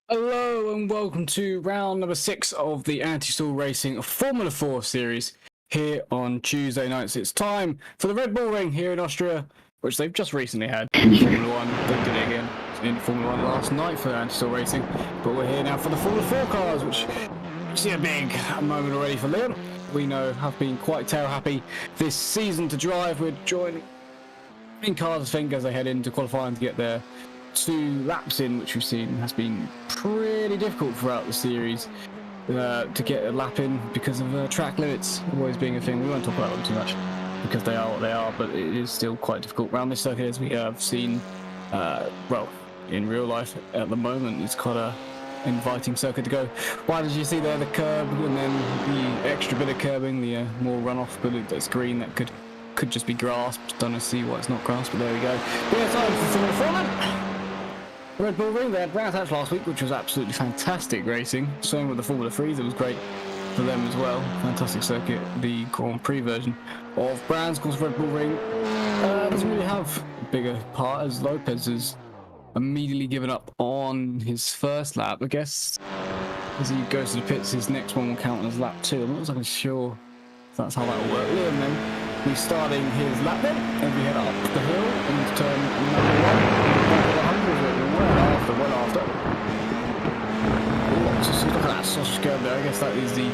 Hello and welcome to round number 6 of the Anti-Stall Racing Formula 4 series here on Tuesday nights. It's time for the Red Bull Ring here in Austria, which they've just recently had in Formula 1. They did it again in Formula 1 last night for Anti-Stall Racing, but we're here now for the Formula 4 cars, which is a big moment already for Liam. We know have been quite tail happy this season to drive. We're joining in cars, I think, as they head into qualifying to get their 2 laps in, which we've seen has been pretty difficult throughout the series to get a lap in because of track limits always being a thing. We won't talk about them too much because they are what they are, but it is still quite difficult around this circuit, as we have seen well, in real life at the moment. It's quite a inviting circuit to go. Why did you see there the curb and then the extra bit of curbing, the more runoff bit that's green that could just be grasped? Don't see why it's not grasped, but there we go. Yeah, time for Formula 4 then. Red Bull Ring, they had Brands Hatch last week, which was absolutely fantastic racing. Same with the Formula 3s, it was great for them as well. Fantastic circuit. The Grand Prix version of Brands, of course, Red Bull Ring doesn't really have a bigger part, as Lopez has immediately given up on his first lap. I guess as he goes to the pits, his next one will count as lap 2. I'm not exactly sure if that's how that will work. Liam then, he's starting his lap then, and we head up the hill and turn number 1. Well after. Just look at that sausage curve there. I guess that is the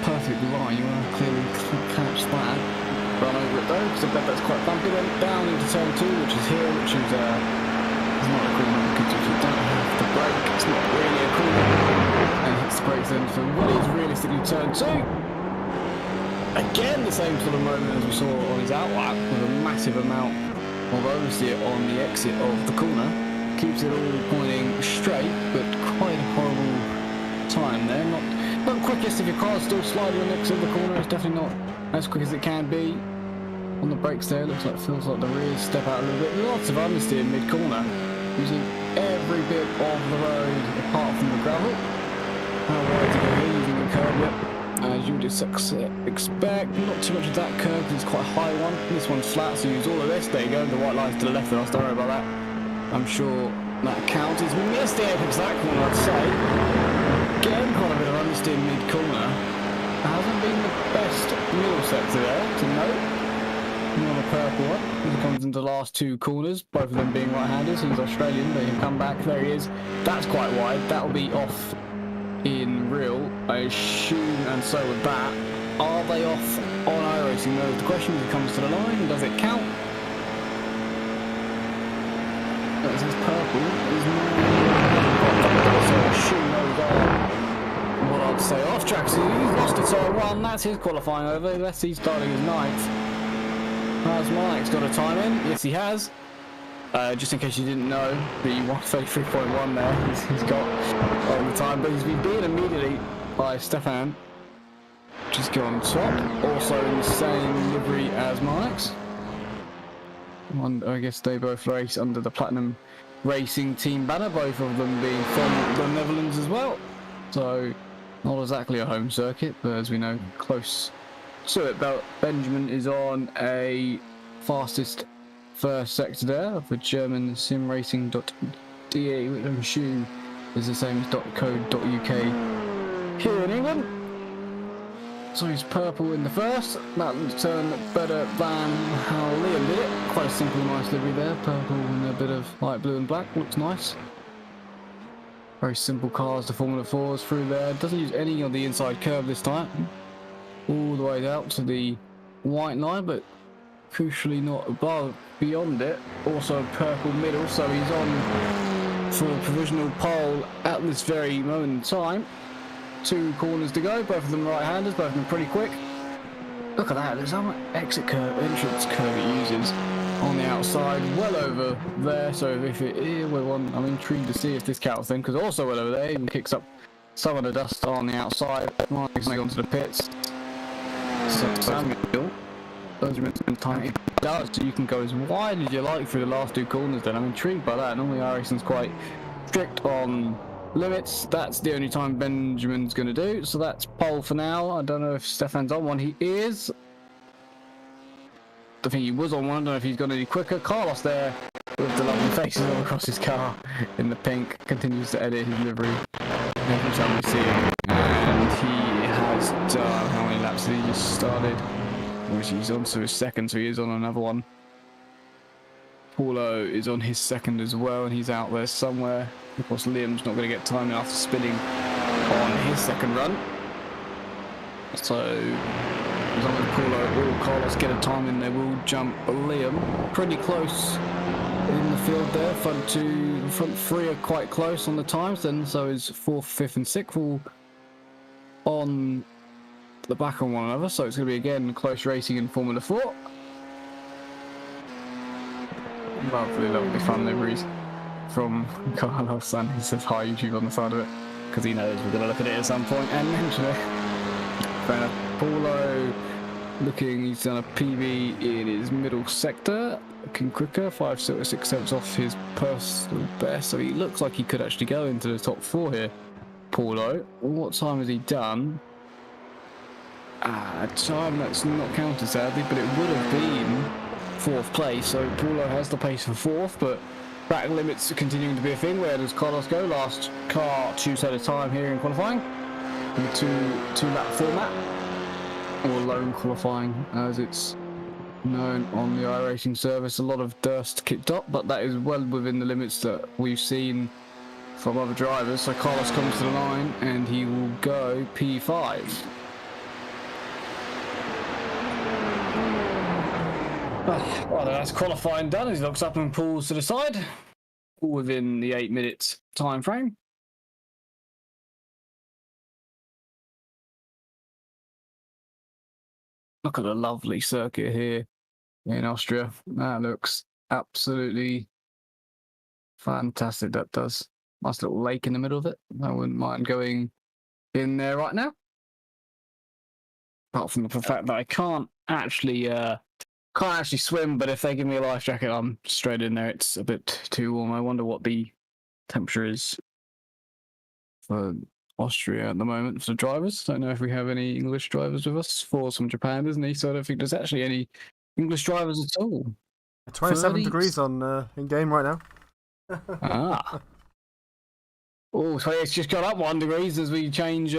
perfect line. You want to clearly catch that. Run over it though, because I bet that's quite bumpy. Then down into turn 2, which is here, which is not a corner because if you don't have the brake, it's not really a corner. And hits the brakes then for what is realistically turn 2. Again, the same sort of moment as we saw on his outlap, with a massive amount of oversteer on the exit of the corner. Keeps it all pointing straight, but quite a horrible time there. Not quickest if your car's still sliding on the exit of the corner. It's definitely not as quick as it can be. On the brakes there, feels like the rears step out a little bit. Lots of understeer mid-corner, using every bit of the road apart from the gravel. How wide to go here, using the curb, yep. As you would expect, not too much of that curve because it's quite a high one. This one's flat, so use all of this. There you go, the white line's to the left of us, don't worry about that. I'm sure that counts. He's missed the apex of that corner, I'd say. Again, quite a bit of understeer mid-corner. Hasn't been the best middle sector there to note. On the purple one. He comes into the last 2 corners, both of them being right-handers. He's Australian, they can come back. There he is. That's quite wide. That'll be off in real, I assume, and so with that. Are they off on iRacing though? The question is, it comes to the line, does it count? That's his purple. So I assume those are what I'd say off track. So he's lost to turn 1. That's his qualifying over. Unless he's starting his 9th. Has Mike's got a time in? Yes, he has. Just in case you didn't know, the 133.1 there he's got on the time, but he's been beaten immediately by Stefan. Just go on top. Also in the same livery as Mike's. I guess they both race under the Platinum Racing team banner, both of them being from the Netherlands as well. So, not exactly a home circuit, but as we know, close to it. Benjamin is on a fastest first sector there of the German simracing.de, which I assume is the same as .co.uk here in England. So he's purple in the first. That turned better than how Liam did it. Quite a simple, nice livery there. Purple and a bit of light blue and black. Looks nice. Very simple cars, the Formula 4s through there. Doesn't use any of the inside curve this time. All the way out to the white line, but crucially not above, beyond it. Also purple middle, so he's on for a provisional pole at this very moment in time. 2 corners to go, both of them right-handers, both of them pretty quick. Look at that, there's how much exit curve, entrance curve it uses on the outside, well over there. So if it is, I'm intrigued to see if this counts then, because also well over there, even kicks up some of the dust on the outside. Mike's going to the pits. So Samuel, Benjamin's been tight out, so you can go as wide as you like through the last 2 corners then. I'm intrigued by that. Normally iRacing's quite strict on limits. That's the only time Benjamin's going to do, so that's pole for now. I don't know if Stefan's on one. He is. I think he was on one. I don't know if he's gone any quicker. Carlos there with the lovely faces all across his car in the pink, continues to edit his livery every time we see him. And he has done, how many laps did he just started? Which he's on to his second, so he is on another one. Paulo is on his second as well, and he's out there somewhere. Of course, Liam's not going to get time after spinning on his second run. So, as long as Paulo or Carlos get a time in, they will jump Liam. Pretty close in the field there. Front three are quite close on the times, then so is fourth, fifth, and sixth all on the back on one another. So it's going to be again close racing in Formula 4. Lovely fun liveries from Carlos, and he says hi YouTube on the side of it because he knows we're going to look at it at some point and mention it. Fair enough. Paulo looking, he's done a PB in his middle sector, looking quicker, 5 or 6 tenths off his personal best, so he looks like he could actually go into the top 4 here. Paulo, what time has he done? A time that's not counted sadly, but it would have been 4th place, so Paulo has the pace for 4th, but track limits are continuing to be a thing. Where does Carlos go? Last car to set a time here in qualifying in the two lap format, or lone qualifying as it's known on the iRacing service. A lot of dust kicked up, but that is well within the limits that we've seen from other drivers. So Carlos comes to the line and he will go P5. Well, that's qualifying done as he looks up and pulls to the side, all within the 8 minutes time frame. Look at the lovely circuit here in Austria. That looks absolutely fantastic. That does. Nice little lake in the middle of it. I wouldn't mind going in there right now. Apart from the fact that I can't actually swim, but if they give me a life jacket, I'm straight in there. It's a bit too warm. I wonder what the temperature is for Austria at the moment for drivers. Don't know if we have any English drivers with us. For's from Japan, isn't he? So I don't think there's actually any English drivers at all. 27 30s? degrees on in game right now. Ah. Oh, so it's just got up 1 degree as we change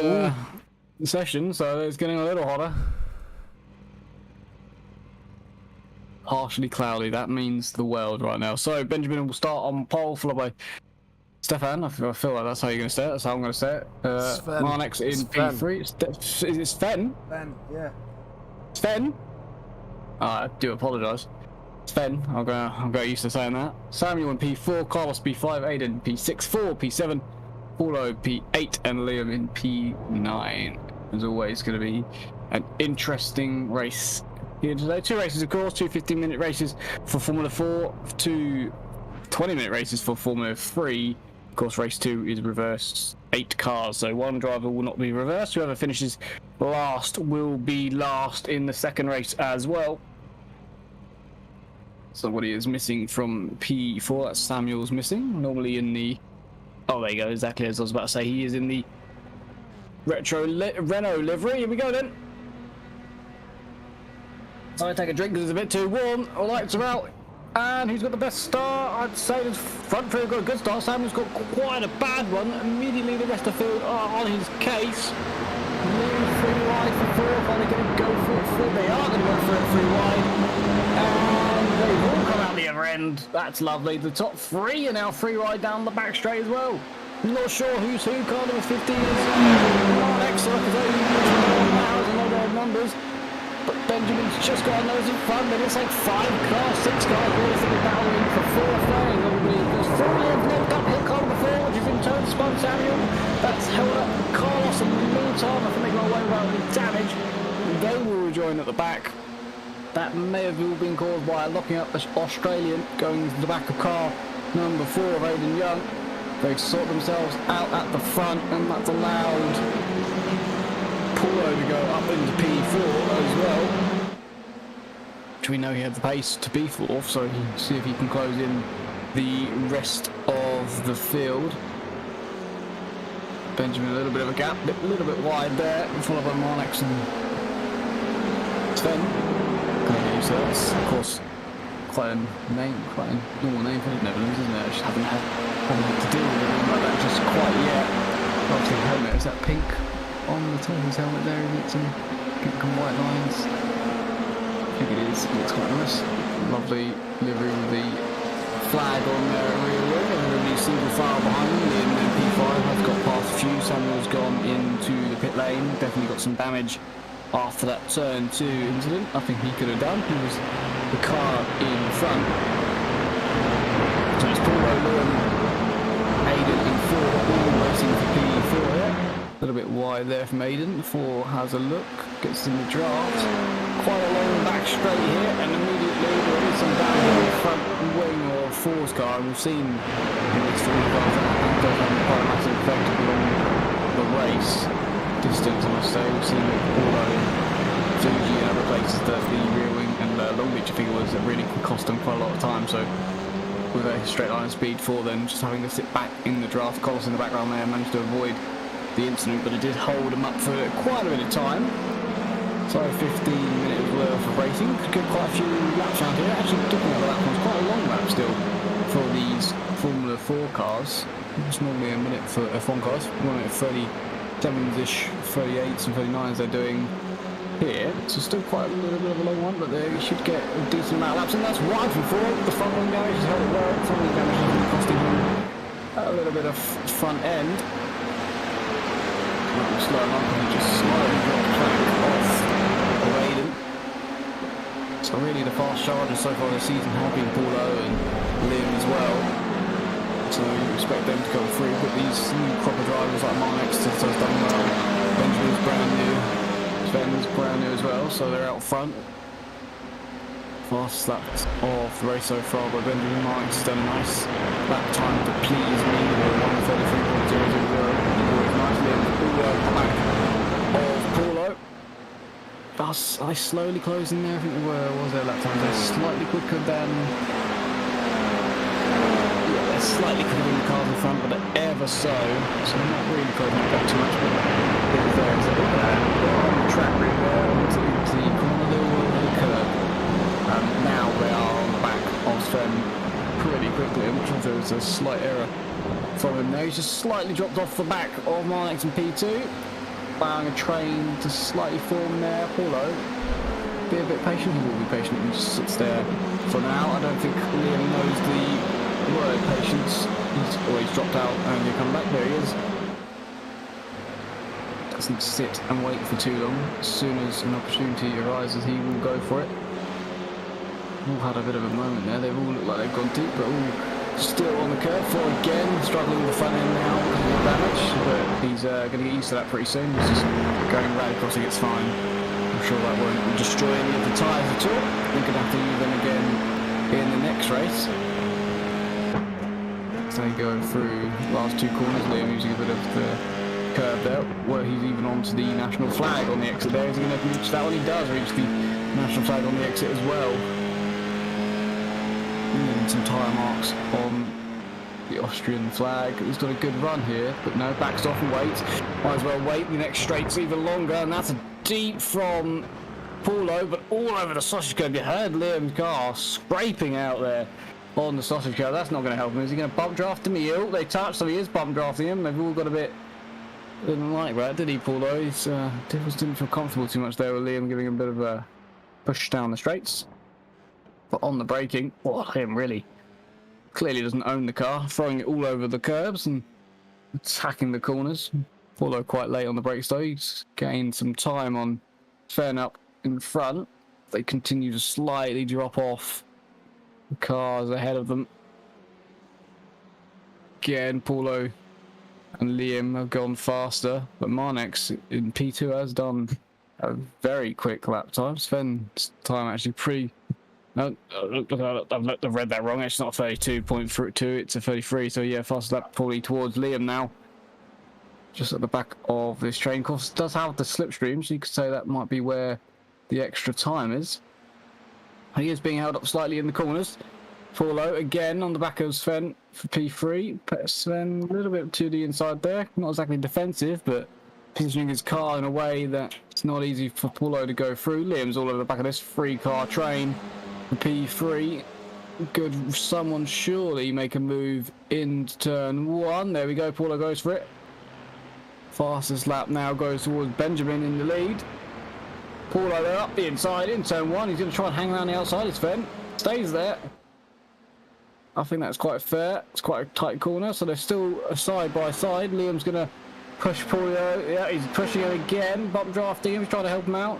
session, so it's getting a little hotter. Partially cloudy, that means the world right now. So Benjamin will start on pole, followed by Stefan. I feel like that's how you're going to say it. That's how I'm going to say it. Marnex in P3. Is it Sven? Sven, yeah. Sven? I do apologise. Sven, I'll go used to saying that. Samuel in P4, Carlos P5, Aiden P6, 4, P7, Paulo P8, and Liam in P9. As always, going to be an interesting race here today. 2 races, of course, 2 15-minute races for Formula 4, 2 20-minute races for Formula 3. Of course, race 2 is reversed 8 cars, so 1 driver will not be reversed. Whoever finishes last will be last in the second race as well. Somebody is missing from P4. That's Samuel's missing. Normally in the... Oh, there you go. Exactly as I was about to say. He is in the retro Renault livery. Here we go then. So I take a drink because it's a bit too warm. All lights are out. And who's got the best start? I'd say the front three have got a good start. Samuel's got quite a bad one. Immediately the rest of the field are on his case. Leave 3 wide for 4th. Are they going to go for it? They are going to go for it 3 wide. And they will come out the other end. That's lovely. The top 3 are now 3 wide down the back straight as well. Not sure who's who. Car number 15 is Marnex. Like I say, has a lot of numbers. But Benjamin's just got a nose in front, but it's like 5 cars, 6 cars really sort of battling for 4th there. Everybody goes forward and knocked up hill car number 4, which is in turn spun Samuel. That's held up Carlos in the meantime. I think they got away without any damage. They will rejoin at the back. That may have all been caused by locking up the Australian going to the back of car number 4 of Aidan Young. They sort themselves out at the front, and that's allowed Paulo to go up into P4 as well, which we know he had the pace to be 4th, so see if he can close in the rest of the field. Benjamin a little bit of a gap, a little bit wide there, followed by Marnex and Sven. So that's of course quite a normal name for the Netherlands, isn't it? I just haven't had to deal with anything like that just quite yet. Obviously, the helmet is that pink on the top of his helmet there, and it's some pink and white lines. I think it is. It looks quite nice. Lovely livery with the flag on their rear wing, and then the single file behind them. The P5 has got past a few. Samuel's gone into the pit lane. Definitely got some damage after that turn 2 incident. I think he could have done. He was the car in front. So it's Paul O'Loughlin, Aiden and 4 all racing for P4 here. A little bit wide there from Aiden. 4 has a look, gets in the draft. Quite a long back straight here, and immediately there is some damage on the front wing of 4's car. And we've seen in these 3 cars that does have quite a massive effect along the race distance, I must say. We've seen it all over Fuji and other places that the rear wing and Long Beach, I think it was, that really can cost them quite a lot of time. So with a straight line speed for them, just having to sit back in the draft. Collis in the background there managed to avoid the incident, but it did hold them up for quite a bit of time. So 15 minutes worth of racing. Could get quite a few laps out here. Actually, looking at the lap times, quite a long lap still for these Formula 4 cars. It's normally a minute for F1 cars. 1 minute 37-ish, 38s and 39s they're doing here. So still quite a little bit of a long one, but they should get a decent amount of laps. And that's wide from 4. The front wing damage has held it well. Front wing damage has been costing him a little bit of front end. Slow enough, and he just slowly dropped back off Aiden. So really the fast chargers so far this season have been Paulo and Liam as well. So you expect them to go through, but these new cropper drivers like Marnex has done well. Benjamin's brand new, Sven's brand new as well, so they're out front. Fast laps of the race so far by Benjamin. Marnex has done a nice lap time to please me with 1:33.000. Of Paulo. Are they slowly closing there? I think they were. Was their lap times? They're slightly quicker than. Yeah, they're slightly quicker than the cars in front, but they're ever so. So they're not really closing back too much. But there is a bit of that. They're on the track really there onto the corner. They were over the curb. Now they are on the back of Sven pretty quickly. I'm not sure if there was a slight error from him there. He's just slightly dropped off the back of Marnex and P2, allowing a train to slightly form there. Paulo, be a bit patient. He will be patient. He just sits there for now. I don't think Liam knows the word patience. He's always dropped out and he'll come back. There he is. Doesn't sit and wait for too long. As soon as an opportunity arises, he will go for it. All had a bit of a moment there. They've all looked like they've gone deep, but all still on the curve. 4 again, struggling with the front end now because of the damage, but he's going to get used to that pretty soon. He's just going rally crossing, it's fine. I'm sure that won't destroy any of the tyres at all. We're going to have to use them again in the next race. So they go through the last 2 corners. Liam using a bit of the curve there, where he's even onto the national flag on the exit there. Is he going to reach that one? He does reach the national flag on the exit as well. And some tyre marks on the Austrian flag. He's got a good run here, but no, backs off and waits. Might as well wait. The next straight's even longer, and that's a deep from Paulo, but all over the sausage curb. You heard Liam's car scraping out there on the sausage curb. That's not going to help him. Is he going to bump draft him? They touched, so he is bump drafting him. They've all got a bit. Didn't like that, did he, Paulo? He didn't feel comfortable too much there with Liam giving him a bit of a push down the straights. But on the braking, him really clearly doesn't own the car, throwing it all over the curbs and attacking the corners. Although quite late on the brakes though, he's gained some time on Sven up in front. They continue to slightly drop off the cars ahead of them. Again, Paulo and Liam have gone faster, but Marnex in P2 has done a very quick lap time. Sven's time actually No, I've read that wrong. It's not 32.2, it's a 33. So yeah, fast lap probably towards Liam now. Just at the back of this train. Of course, it does have the slipstream, so you could say that might be where the extra time is. He is being held up slightly in the corners. Paulo again on the back of Sven for P3. Sven a little bit to the inside there. Not exactly defensive, but positioning his car in a way that it's not easy for Paulo to go through. Liam's all over the back of this 3-car train. P3 Could someone surely make a move into turn 1? There we go, Paulo goes for it. Fastest lap now goes towards Benjamin in the lead. Paulo there up the inside in turn 1. He's going to try and hang around the outside. Sven stays there. I think that's quite fair. It's quite a tight corner, so they're still side by side. Liam's going to push Paulo. Yeah, he's pushing him again. Bump drafting him. He's trying to help him out.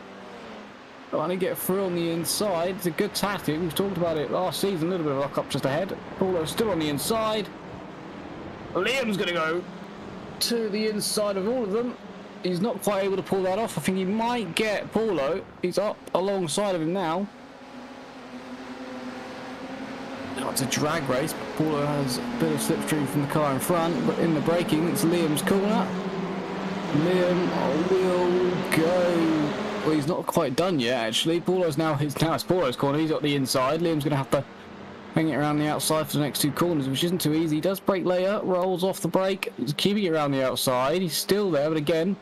Trying to get through on the inside. It's a good tactic. We've talked about it last season. A little bit of luck up just ahead. Paulo's still on the inside. Liam's going to go to the inside of all of them. He's not quite able to pull that off. I think he might get Paulo. He's up alongside of him now. Oh, it's a drag race. Paulo has a bit of slipstream from the car in front, but in the braking, it's Liam's corner. Liam will go. Well, he's not quite done yet, actually. Paulo's now it's Paulo's corner. He's got the inside. Liam's going to have to hang it around the outside for the next two corners, which isn't too easy. He does brake later, rolls off the brake. He's keeping it around the outside. He's still there, but again,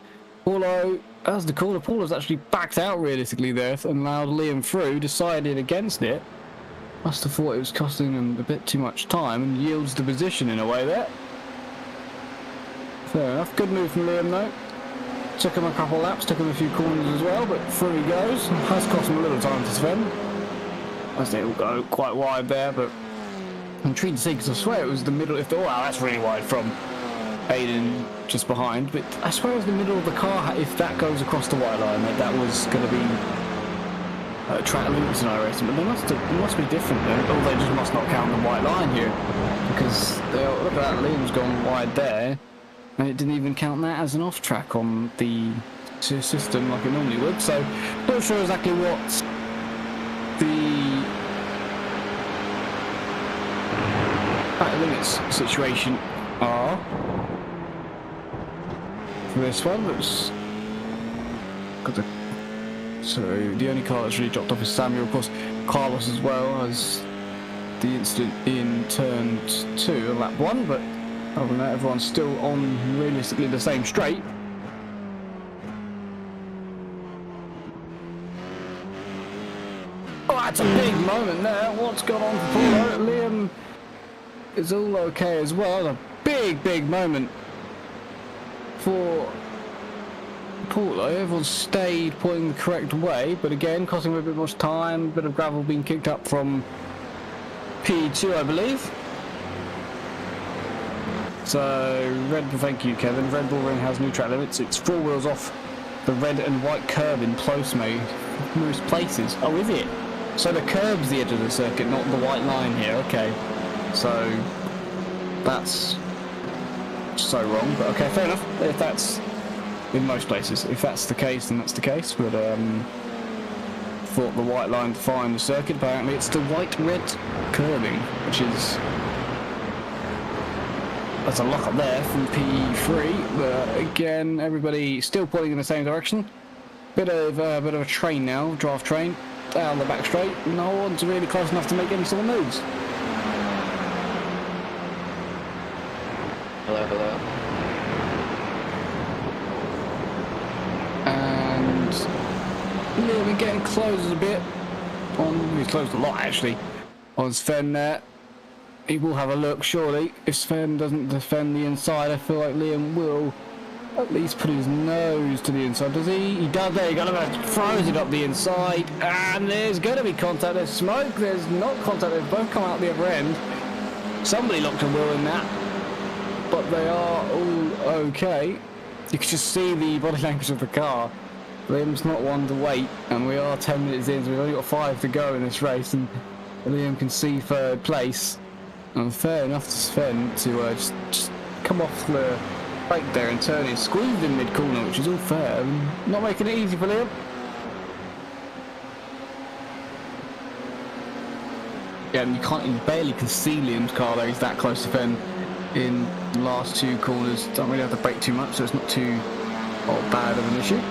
Paulo, as the corner, Paulo's actually backed out realistically there and allowed Liam through, decided against it. Must have thought it was costing him a bit too much time and yields the position in a way there. Fair enough. Good move from Liam though. Took him a couple of laps, took him a few corners as well, but through he goes. Has cost him a little time to Sven. I think it'll go quite wide there, but I'm intrigued to see because I swear it was the middle. If the, oh, wow, that's really wide from Aiden just behind, but I swear it was the middle of the car. If that goes across the white line, that was going to be track limits in iRacing, but it must be different then, or they just must not count the white line here because look at that, Liam's gone wide there. And it didn't even count that as an off-track on the system like it normally would. So, not sure exactly what the back limits situation are for this one. So the only car that's really dropped off is Samuel, of course. Carlos as well as the incident in turn 2 and lap 1, but other than that, everyone's still on realistically the same straight. Oh, that's a big moment there. What's gone on for Paulo? Liam is all okay as well. A big moment for Paulo. Everyone stayed pointing the correct way, but again, costing him a bit much time. A bit of gravel being kicked up from P2, I believe. So, thank you, Kevin. Red Bull Ring has new track limits. It's 4 wheels off the red and white curb in most places. Oh, is it? So the curb's the edge of the circuit, not the white line here. Okay. So, that's so wrong. But okay, fair enough. If that's in most places. If that's the case, then that's the case. But, thought the white line defined the circuit. Apparently, it's the white-red curbing, which is... That's a lock up there from P3, but again, everybody still pointing in the same direction. Bit of a train now, draft train, down the back straight. No one's really close enough to make any sort of moves. Hello. And Liam getting close a bit. He's closed a lot actually on Sven there. He will have a look, surely. If Sven doesn't defend the inside, I feel like Liam will at least put his nose to the inside. Does he? He does. There you go. Throws it up the inside. And there's going to be contact. There's smoke. There's not contact. They've both come out the other end. Somebody locked a wheel in that. But they are all okay. You can just see the body language of the car. Liam's not one to wait. And we are 10 minutes in, so we've only got 5 to go in this race. And Liam can see 3rd place. And fair enough to Sven to just come off the brake there and turn it, squeezed in mid-corner, which is all fair, and not making it easy for Liam. Yeah, and you barely can see Liam's car there. He's that close to Sven in the last 2 corners. Don't really have to brake too much, so it's not too bad of an issue.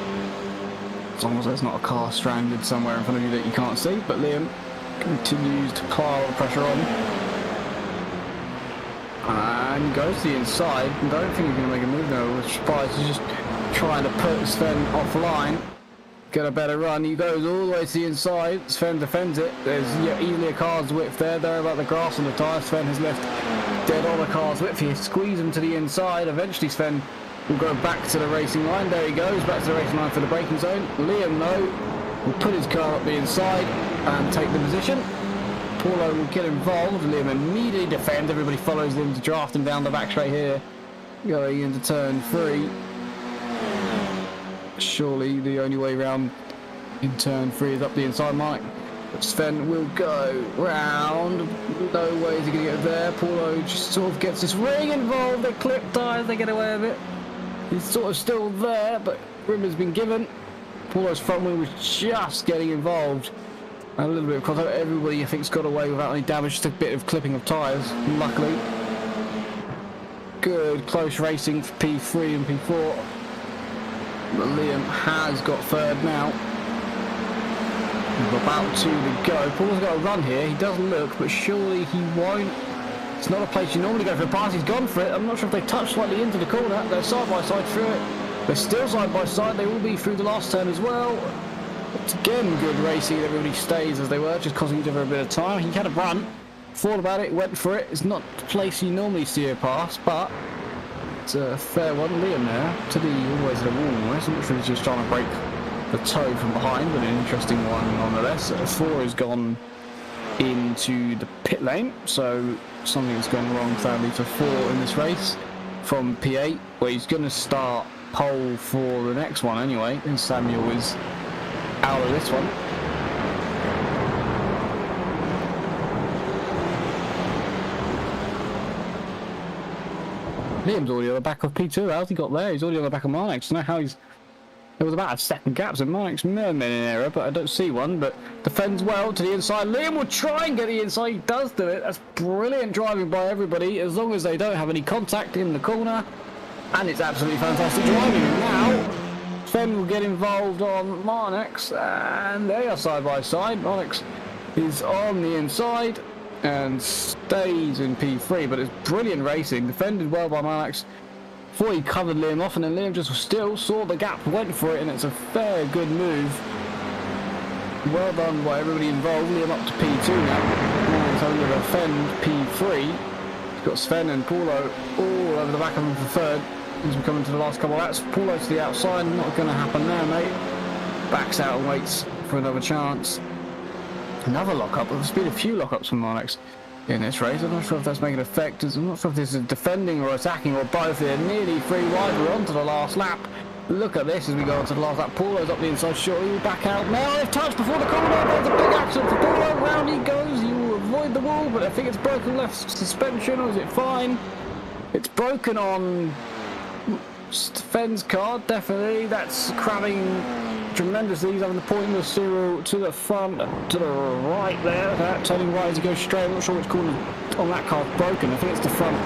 As long as there's not a car stranded somewhere in front of you that you can't see. But Liam continues to pile the pressure on. And goes to the inside. I don't think he's going to make a move now. I was surprised. He's just trying to put Sven offline. get a better run. He goes all the way to the inside. Sven defends it. There's easily a car's width there. They're about the grass on the tyre. Sven has left dead on the car's width. He squeezes him to the inside. Eventually Sven will go back to the racing line. There he goes, back to the racing line for the braking zone. Liam, though, will put his car up the inside and take the position. Paulo will get involved. Liam immediately defends. Everybody follows him to draft him down the back straight here. Going into turn 3. Surely the only way round in turn 3 is up the inside, Mike. But Sven will go round. No way is he going to get there. Paulo just sort of gets this ring involved. They clip tyres, they get away with it. He's sort of still there, but room has been given. Paulo's front wing was just getting involved. A little bit of contact. Everybody, I think, has got away without any damage. Just a bit of clipping of tyres, luckily. Good close racing for P3 and P4. But Liam has got third now. About to go. Paul's got a run here. He does look, but surely he won't. It's not a place you normally go for a pass. He's gone for it. I'm not sure if they touched slightly into the corner. They're side by side through it. They're still side by side. They will be through the last turn as well. It's again good racing. Everybody stays as they were, just causing each other a bit of time. He had a run, thought about it, went for it. It's not the place you normally see a pass, but it's a fair one. Liam there to the always the wall. I'm not sure he's just trying to break the toe from behind, but an interesting one nonetheless. 4 has gone into the pit lane, so something has gone wrong sadly for 4 in this race from P8, where he's going to start pole for the next one anyway, and Samuel is out of this one. Liam's already on the back of P2. How's he got there? He's already on the back of Marnix. I don't know how he's... There was about a second gap, so Marnix may have made an error, but I don't see one. But defends well to the inside. Liam will try and get the inside. He does do it. That's brilliant driving by everybody, as long as they don't have any contact in the corner. And it's absolutely fantastic driving. And now Sven will get involved on Marnix, and they are side by side. Marnix is on the inside and stays in P3, but it's brilliant racing. Defended well by Marnix. Before he covered Liam off, and then Liam just still saw the gap, went for it, and it's a fair, good move. Well done by everybody involved. Liam up to P2 now. He's having to defend P3. He's got Sven and Paulo all over the back of him for third. As we come into the last couple of laps, Paulo to the outside. Not going to happen there, mate. Backs out and waits for another chance. Another lock-up. There's been a few lock-ups from Marnix in this race. I'm not sure if that's making an effect. I'm not sure if this is defending or attacking or both. They're nearly 3 wide. We're on to the last lap. Look at this as we go on to the last lap. Paulo's up the inside. Sure, he'll back out now. They've touched before the corner. There's a big accident for Paulo. Round he goes. He will avoid the wall, but I think it's broken left suspension, or is it fine? It's broken on Sven's car, definitely. That's crabbing tremendously. He's having to point the Cyril to the front, to the right there. That turning right as he goes straight. I'm not sure which corner on that car is broken. I think it's the front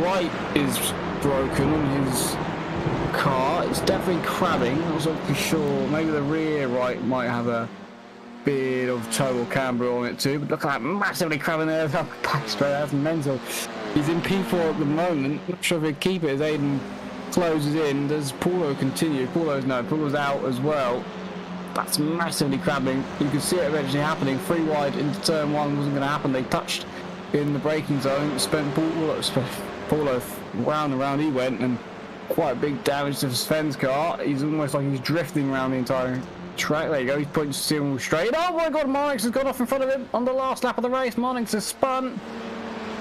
right is broken on his car. It's definitely crabbing. I'm not so sure. Maybe the rear right might have a bit of toe or camber on it too. But look at that massively crabbing there. Back straight. That's mental. He's in P4 at the moment. Not sure if he'll keep it as Aiden closes in. Does Paulo continue? Paulo's out as well. That's massively crabbing. You can see it eventually happening. 3 wide into turn 1 wasn't going to happen. They touched in the braking zone. Paulo round and round he went, and quite big damage to Sven's car. He's almost like he's drifting around the entire track. There you go. He's pointing steering wheel straight. Oh my God! Marnix has gone off in front of him on the last lap of the race. Marnix has spun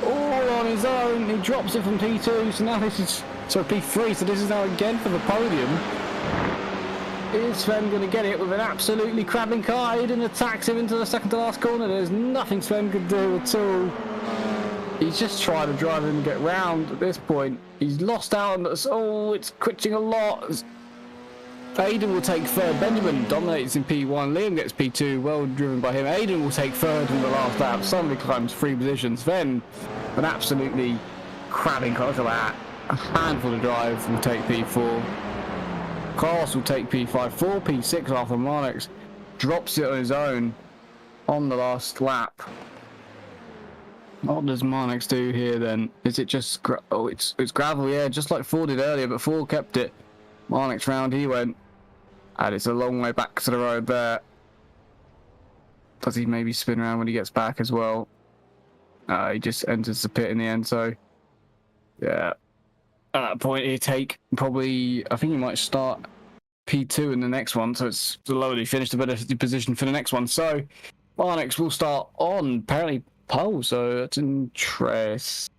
all on his own. He drops it from P2. So now this is P3. So this is now again for the podium. Is Sven going to get it with an absolutely crabbing car? Aiden attacks him into the second to last corner. There's nothing Sven could do at all. He's just trying to drive him and get round at this point. He's lost out on this. Oh, it's quitching a lot. Aiden will take third. Benjamin dominates in P1. Liam gets P2. Well driven by him. Aiden will take third in the last lap. Suddenly climbs 3 positions. Then an absolutely crabbing car. Look at that. A handful to drive will take P4. Carlos will take P5, 4 P6 after Marnix drops it on his own on the last lap. What does Marnix do here then? Is it just it's gravel? Yeah, just like Ford did earlier, but Ford kept it. Marnix round he went, And it's a long way back to the road there. Does he maybe spin around when he gets back as well? He just enters the pit in the end, so yeah. At that point, he'd take probably, I think he might start P2 in the next one, so it's the lower he finished, the better position for the next one. So Marnix will start on apparently pole, so that's interesting.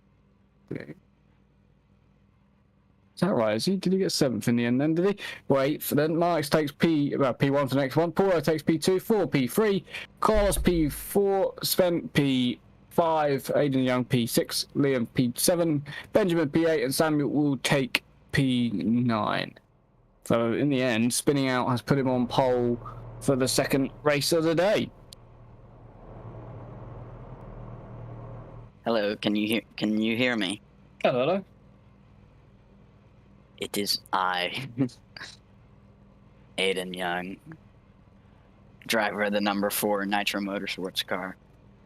Is that right? Did he get 7th in the end then? Did he? Wait, then Marnix takes P1 for the next one. Paulo takes P2, 4 P3, Carlos P4, Sven P5, Aiden Young P6, Liam P7, Benjamin P8, and Samuel will take P9. So in the end, spinning out has put him on pole for the second race of the day. Hello, can you hear me? Hello. It is I, Aiden Young, driver of the number 4 Nitro Motorsports car.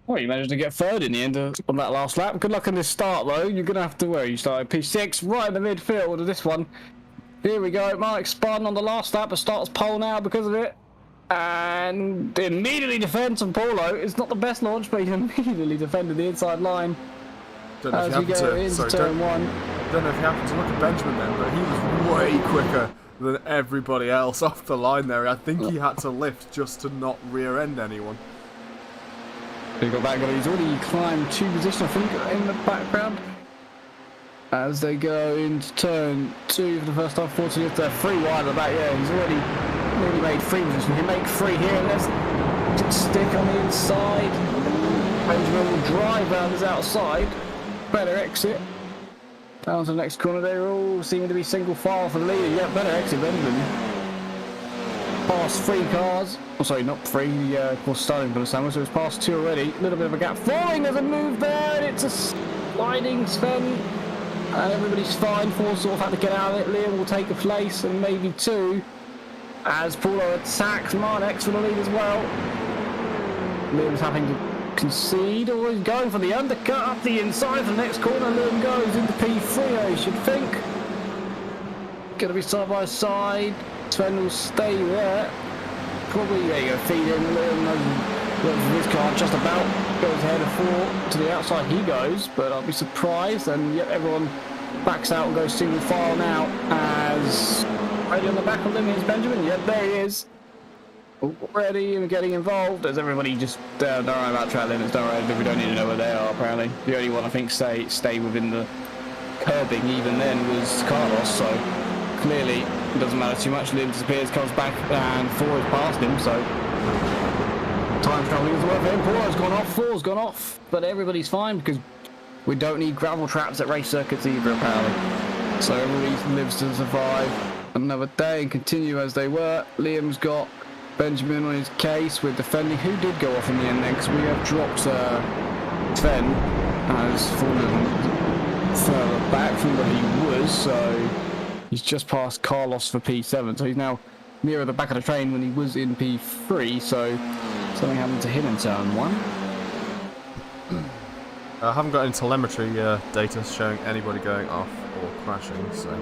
Oh, you managed to get third in the end on that last lap. Good luck on this start, though. You're going to have to, you started P6, right in the midfield of this one. Here we go. Mark spun on the last lap, but starts pole now because of it. And immediately defends on Paulo. It's not the best launch, but he immediately defended the inside line. As we go into turn 1. I don't know if you happened to look at Benjamin then, but he was way quicker than everybody else off the line there. I think he had to lift just to not rear end anyone. He got back, he's already climbed 2 positions, I think, in the background. As they go into turn 2 for the first time, 40, they're 3 wide at the back. Yeah, he's already made 3 positions. He make 3 here, and there's stick on the inside. Benjamin will drive around his outside. Better exit. Down to the next corner, they're all seeming to be single file for the leader. Yeah, better exit, Benjamin. Past 3 cars. Oh, sorry, not 3. Of course, starting from the sandwich, so it's past 2 already. A little bit of a gap. Falling, there's a move there, and it's a sliding Sven. And everybody's fine. 4 sort of had to get out of it. Liam will take a place, and maybe 2. As Paulo attacks Marnix for the lead as well. Liam's having to concede, or he's going for the undercut up the inside for the next corner. Liam goes into P3, I should think. Gonna be side by side. Sven will stay there. Probably, there you go, feed in. Liam goes for his car just about. Goes ahead of 4 to the outside he goes, but I'll be surprised. And yet everyone backs out and goes single file now. As ready on the back of them is Benjamin. Yep, there he is. Already and getting involved. As everybody just don't worry about track limits, don't worry, we don't need to know where they are apparently. The only one I think stay within the curbing even then was Carlos, so clearly it doesn't matter too much. Liam disappears, comes back and 4 is past him, so time traveling is worth it. 4's gone off, 4's gone off, but everybody's fine because we don't need gravel traps at race circuits either apparently. So everybody lives to survive another day and continue as they were. Liam's got Benjamin on his case with defending. Who did go off in the end then? Because we have dropped Sven has fallen further back from where he was, so he's just past Carlos for P7. So he's now nearer the back of the train when he was in P3. So something happened to him in turn 1. I haven't got any telemetry data showing anybody going off or crashing, so.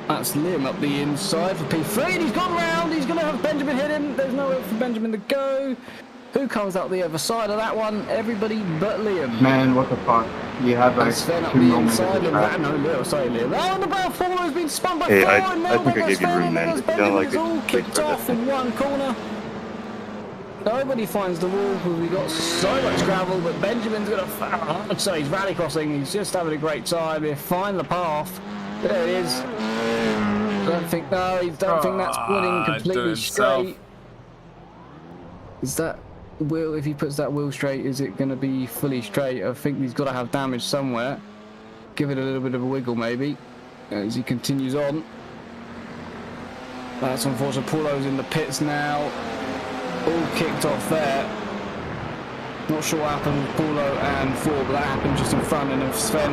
That's Liam up the inside for P3, and he's gone round. He's going to have Benjamin hit him. There's nowhere for Benjamin to go. Who comes out the other side of that one? Everybody but Liam. Man, what the fuck? You have like Sven up 2 the moments inside. of track. No, Liam, sorry, Liam. Oh, and the ball forward has been spun by Hey, 4, I and now think I there's gave you Sven, room, man, and but you Benjamin don't like is it. all Wait kicked for off this. in one corner. Nobody finds the wall because we got so much gravel, but Benjamin's going to... So he's rally crossing. He's just having a great time. He'll find the path. There it is. Don't think think that's putting completely straight. Is that wheel? If he puts that wheel straight, is it going to be fully straight? I think he's got to have damage somewhere. Give it a little bit of a wiggle, maybe, as he continues on. That's unfortunate. Paulo's in the pits now. All kicked off there. Not sure what happened with Paulo and 4, but that happened just in front of Sven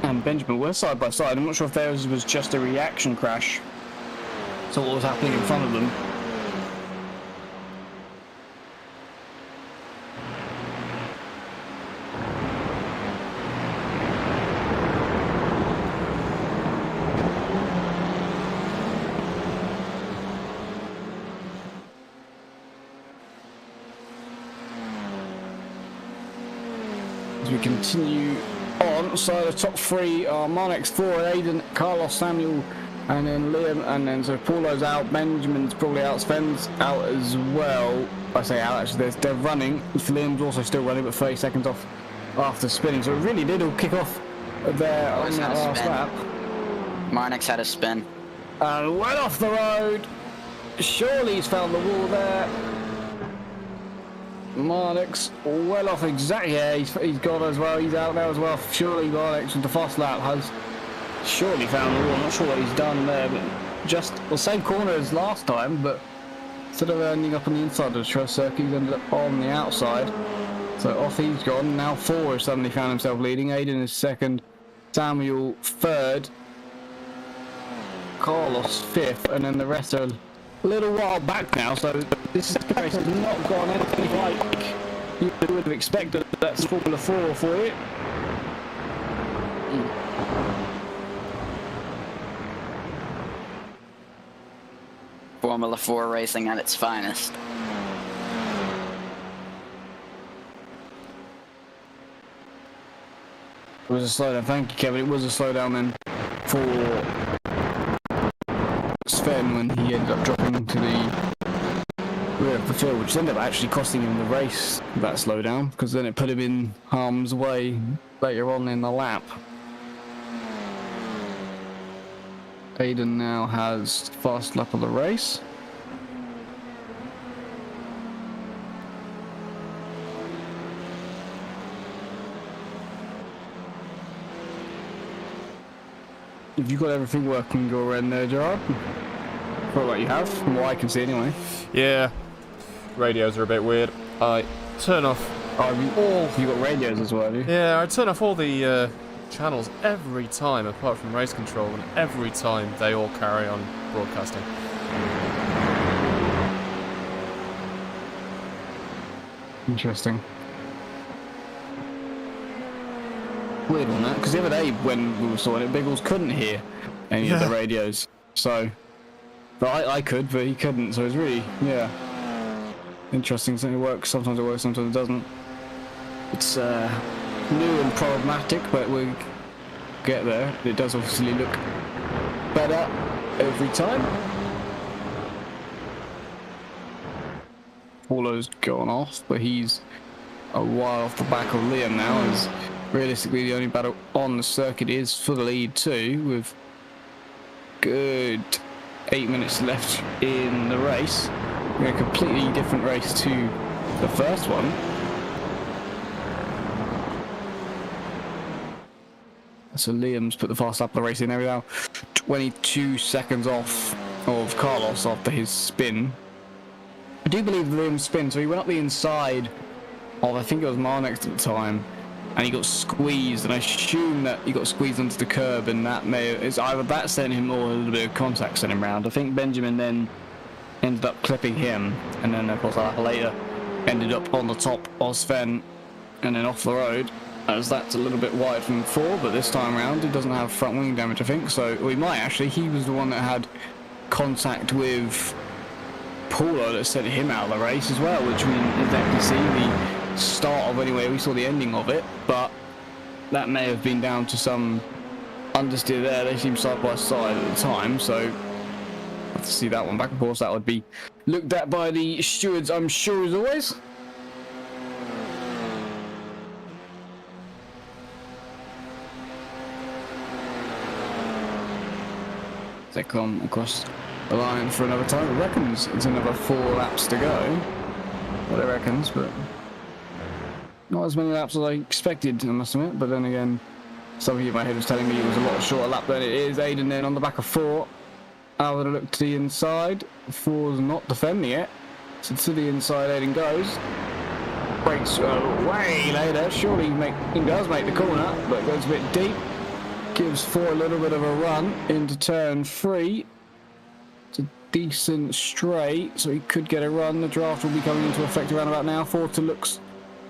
and Benjamin were side by side. I'm not sure if theirs was just a reaction crash. So what was happening in front of them. as we continue on. So the top three are Marnix, Ford, Aiden, Carlos, Samuel, and then Liam, and then so Paulo's out, Benjamin's probably out, Sven's out as well. I say out, actually, they're running. Liam's also still running, but 30 seconds off after spinning. So it really did all kick off there on that last lap. Marnix had a spin. And well off the road. Surely he's found the wall there. Marnix well off exactly. Yeah, he's gone as well. He's out now as well. Surely Marnix with the fast lap has surely found the wall. I'm not sure what he's done there, but just the same corner as last time, but instead of ending up on the inside of the Trust Circuit, he's ended up on the outside. So off he's gone. Now Four has suddenly found himself leading. Aiden is second. Samuel third. Carlos fifth, and then the rest are a little while back now, so this race has not gone anything like you would have expected. That's Formula 4 for you. Formula 4 racing at its finest. It was a slowdown, thank you Kevin, it was a slowdown then for Sven when he ended up dropping into the rear of the field, which ended up actually costing him the race, that slowdown, because then it put him in harm's way later on in the lap. Aiden now has the fast lap of the race. Have you got everything working your end there, Gerard? Feel like you have, from what I can see anyway. Yeah, radios are a bit weird. I turn off you got radios as well, have you? Yeah, I turn off all the channels every time, apart from race control, and every time they all carry on broadcasting. Interesting. Weird on that, because the other day when we were saw it, Biggles couldn't hear any of the radios. So, but I could, but he couldn't. So it's really, interesting. Something works. Sometimes it works, sometimes it doesn't. It's new and problematic, but we'll get there. It does obviously look better every time. Paulo's gone off, but he's a while off the back of Liam now, as realistically the only battle on the circuit is for the lead too, with good 8 minutes left in the race. A completely different race to the first one. So Liam's put the fast lap of the race in there now. 22 seconds off of Carlos after his spin. I do believe Liam's spin, so he went up the inside of, I think it was Marnix at the time, and he got squeezed, and I assume that he got squeezed onto the curb, and that it's either that sent him or a little bit of contact sent him round. I think Benjamin then ended up clipping him, and then of course a lap later ended up on the top of Sven and then off the road, as that's a little bit wide from 4, but this time around he doesn't have front wing damage, I think, so he might actually. He was the one that had contact with Paulo that sent him out of the race as well, which we didn't exactly see the start of anyway. We saw the ending of it, but that may have been down to some understeer there. They seemed side by side at the time, so we'll have to see that one back. Of course, that would be looked at by the stewards, I'm sure, as always. They come across the line for another time. It reckons it's another 4 laps to go. What it reckons, but not as many laps as I expected, I must admit. But then again, something in my head was telling me it was a lot shorter lap than it is. Aiden then on the back of 4. I'll have a look to the inside. 4's not defending it. So to the inside Aiden goes. Breaks way later. Surely he does make the corner, but goes a bit deep. Gives 4 a little bit of a run into turn 3. It's a decent straight, so he could get a run. The draft will be coming into effect around about now. 4 to looks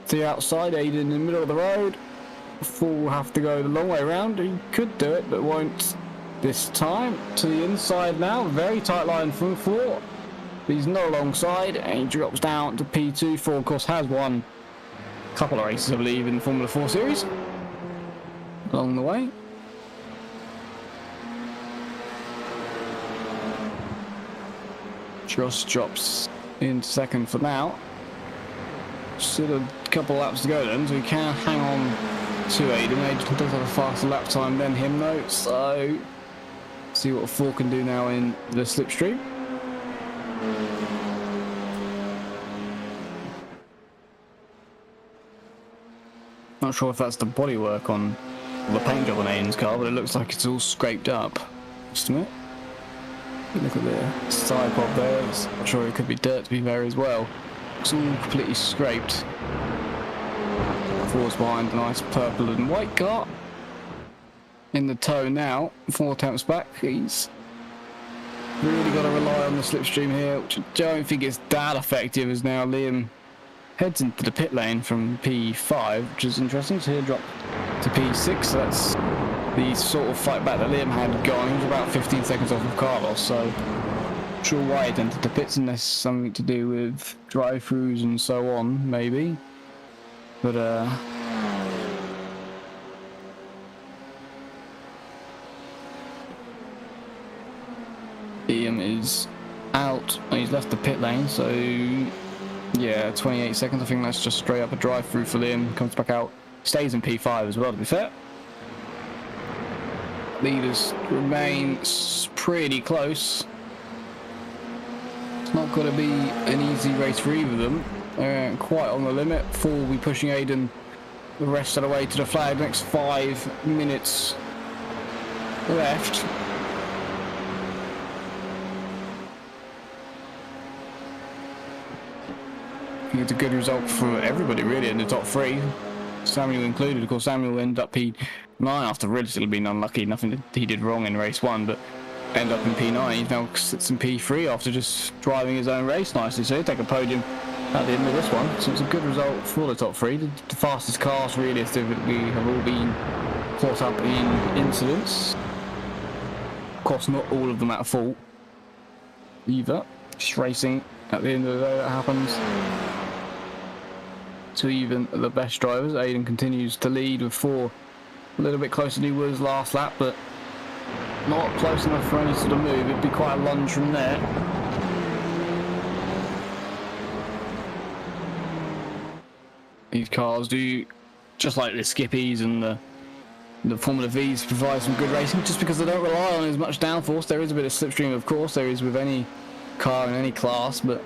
to the outside, Aiden in the middle of the road. 4 will have to go the long way around. He could do it, but won't this time. To the inside now, very tight line from 4. He's not alongside, and he drops down to P2. 4, of course, has won couple of races, I believe, in the Formula 4 series along the way. Josh drops in second for now. Still a couple laps to go then, so he can hang on to Aiden. Aiden does have a faster lap time than him though, so see what 4 can do now in the slipstream. Not sure if that's the bodywork on the paint job on Aiden's car, but it looks like it's all scraped up. Just a minute. Look at the side pod there. I'm sure it could be dirt to be there as well. It's all completely scraped. 4's behind the nice purple and white car. In the tow now. 4 attempts back. He's really got to rely on the slipstream here, which I don't think is that effective, as now Liam heads into the pit lane from P5, which is interesting. So he'll drop to P6. So that's the sort of fight back that Liam had gone. He was about 15 seconds off of Carlos, so not sure why he entered the pits, unless something to do with drive-throughs and so on, maybe. But Liam is out. He's left the pit lane, so yeah, 28 seconds. I think that's just straight up a drive-through for Liam. Comes back out, stays in P5 as well, to be fair. Leaders remain pretty close. It's not going to be an easy race for either of them. Quite on the limit. 4 will be pushing Aiden the rest of the way to the flag. Next 5 minutes left. I think it's a good result for everybody really in the top 3. Samuel included. Of course, Samuel ended up P9 after relatively being unlucky. Nothing that he did wrong in race 1, but ended up in P9. He now sits in P3 after just driving his own race nicely. So he'll take a podium at the end of this one. So it's a good result for the top 3. The fastest cars realistically have all been caught up in incidents. Of course, not all of them at fault either. Just racing at the end of the day, that happens to even the best drivers. Aiden continues to lead with 4 a little bit closer than he was last lap, but not close enough for any sort of move. It'd be quite a lunge from there. These cars do, just like the Skippies and the Formula Vs, provide some good racing just because they don't rely on as much downforce. There is a bit of slipstream, of course, there is with any car in any class, but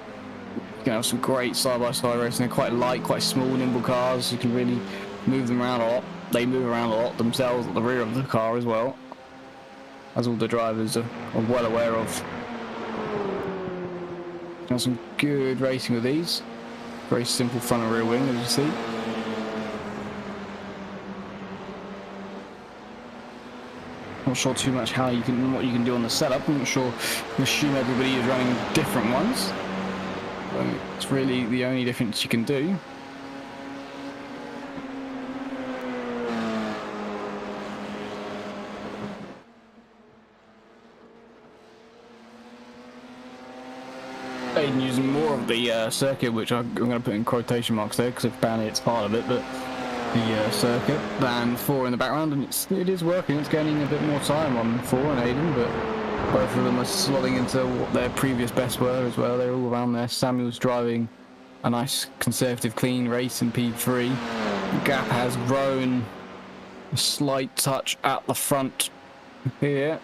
you can have some great side-by-side racing. They're quite light, quite small, nimble cars. You can really move them around a lot. They move around a lot themselves at the rear of the car as well, as all the drivers are well aware of. Got some good racing with these. Very simple front and rear wing, as you see. Not sure too much what you can do on the setup. I'm not sure. I assume everybody is running different ones. So it's really the only difference you can do. Aiden using more of the circuit, which I'm going to put in quotation marks there because apparently it's part of it, but the circuit than 4 in the background, and it is working. It's gaining a bit more time on 4 and Aiden, but both of them are slotting into what their previous best were as well. They're all around there. Samuel's driving a nice conservative clean race in P3. The gap has grown a slight touch at the front here.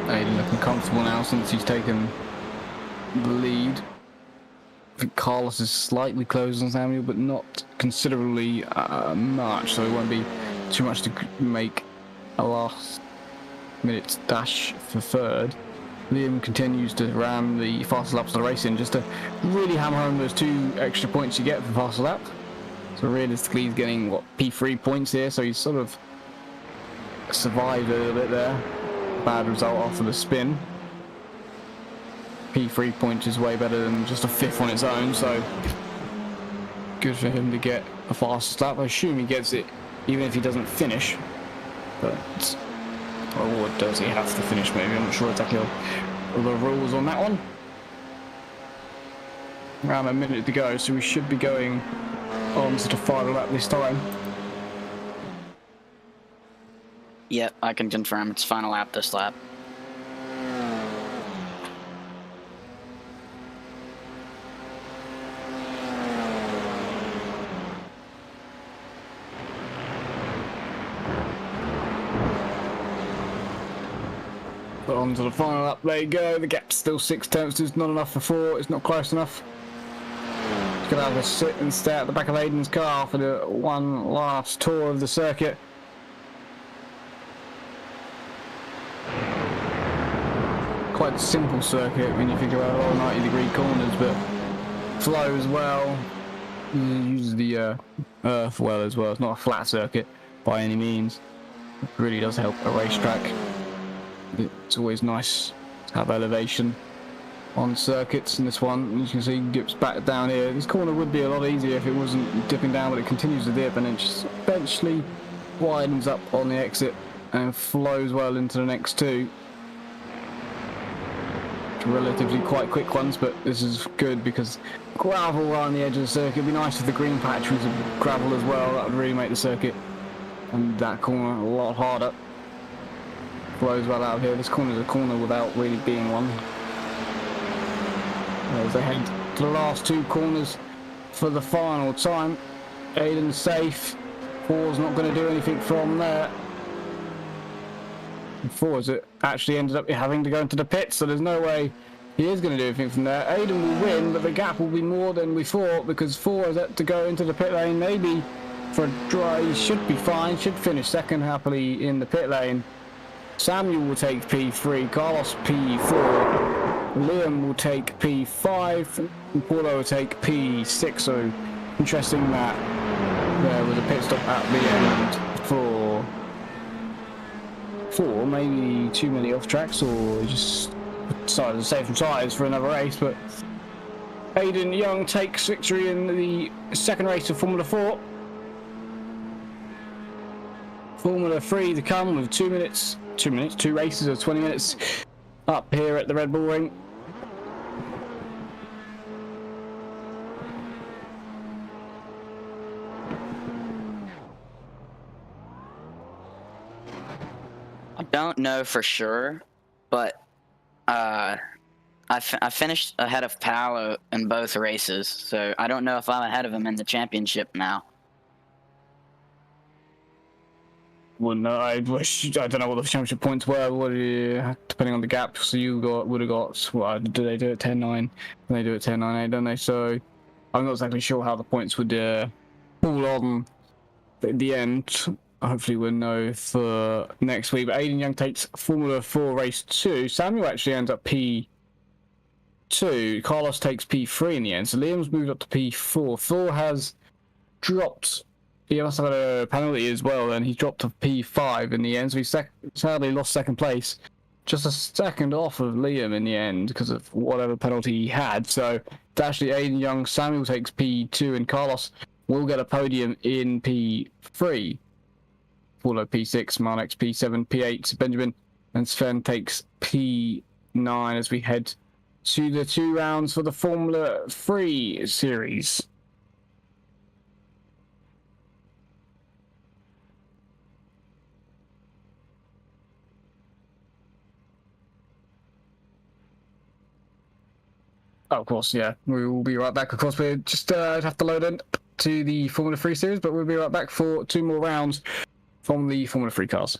Aiden looking comfortable now since he's taken the lead. I think Carlos is slightly closer than Samuel, but not considerably much, so it won't be too much to make a last minute dash for 3rd. Liam continues to ram the faster laps of the race in just to really hammer home those 2 extra points you get for faster lap. So realistically he's getting, what, P3 points here, so he's sort of survived a little bit there. Bad result after the spin. P3 points is way better than just a 5th on its own, so good for him to get a fastest lap. I assume he gets it even if he doesn't finish, but or does he have to finish maybe? I'm not sure exactly the rules on that one. Around a minute to go, so we should be going on to the final lap this time. Yep, I can confirm it's final lap this lap. But on to the final lap, there you go. The gap's still 0.6. It's not enough for 4. It's not close enough. He's going to have to sit and stare at the back of Aiden's car for the one last tour of the circuit. Quite a simple circuit when you think about all 90-degree corners, but flows well. Uses the earth well as well. It's not a flat circuit by any means. It really does help a racetrack. It's always nice to have elevation on circuits, and this one, as you can see, dips back down here. This corner would be a lot easier if it wasn't dipping down, but it continues to dip and it just eventually widens up on the exit and flows well into the next two. Relatively quite quick ones, but this is good because gravel around the edge of the circuit. It'd be nice if the green patch was gravel as well. That would really make the circuit and that corner a lot harder. Flows well out here. This corner is a corner without really being one. As they head to the last two corners for the final time. Aiden's safe. 4's not going to do anything from there. 4's it actually ended up having to go into the pits, so there's no way he is going to do anything from there. Aiden will win, but the gap will be more than we thought because 4 has had to go into the pit lane. Maybe for a dry, he should be fine, should finish second happily in the pit lane. Samuel will take P3, Carlos P4, Liam will take P5, and Paulo will take P6. So interesting that there was a pit stop at the end for 4, maybe too many off tracks, or just decided to save some tyres for another race. But Aiden Young takes victory in the second race of Formula 4. Formula 3 to come with 2 races of 20 minutes up here at the Red Bull Ring. I don't know for sure, but I finished ahead of Paolo in both races, so I don't know if I'm ahead of him in the championship now. Well, no, I don't know what the championship points were. What depending on the gap, so you would have got. What do they do it 10-9? They do it 10-9-8, don't they? So I'm not exactly sure how the points would fall on at the end. Hopefully we'll know for next week. But Aiden Young takes Formula 4 race 2. Samuel actually ends up P2. Carlos takes P3 in the end. So Liam's moved up to P4. 4 has dropped. He must have had a penalty as well, and he dropped to P5 in the end. So he sadly lost second place. Just a second off of Liam in the end because of whatever penalty he had. So it's actually Aiden Young. Samuel takes P2, and Carlos will get a podium in P3. Paulo P6, Marnex P7, P8, Benjamin and Sven takes P9 as we head to the 2 rounds for the Formula 3 series. Oh, of course, yeah, we will be right back. Of course, we just have to load in to the Formula 3 series, but we'll be right back for 2 more rounds from the Formula 3 cars.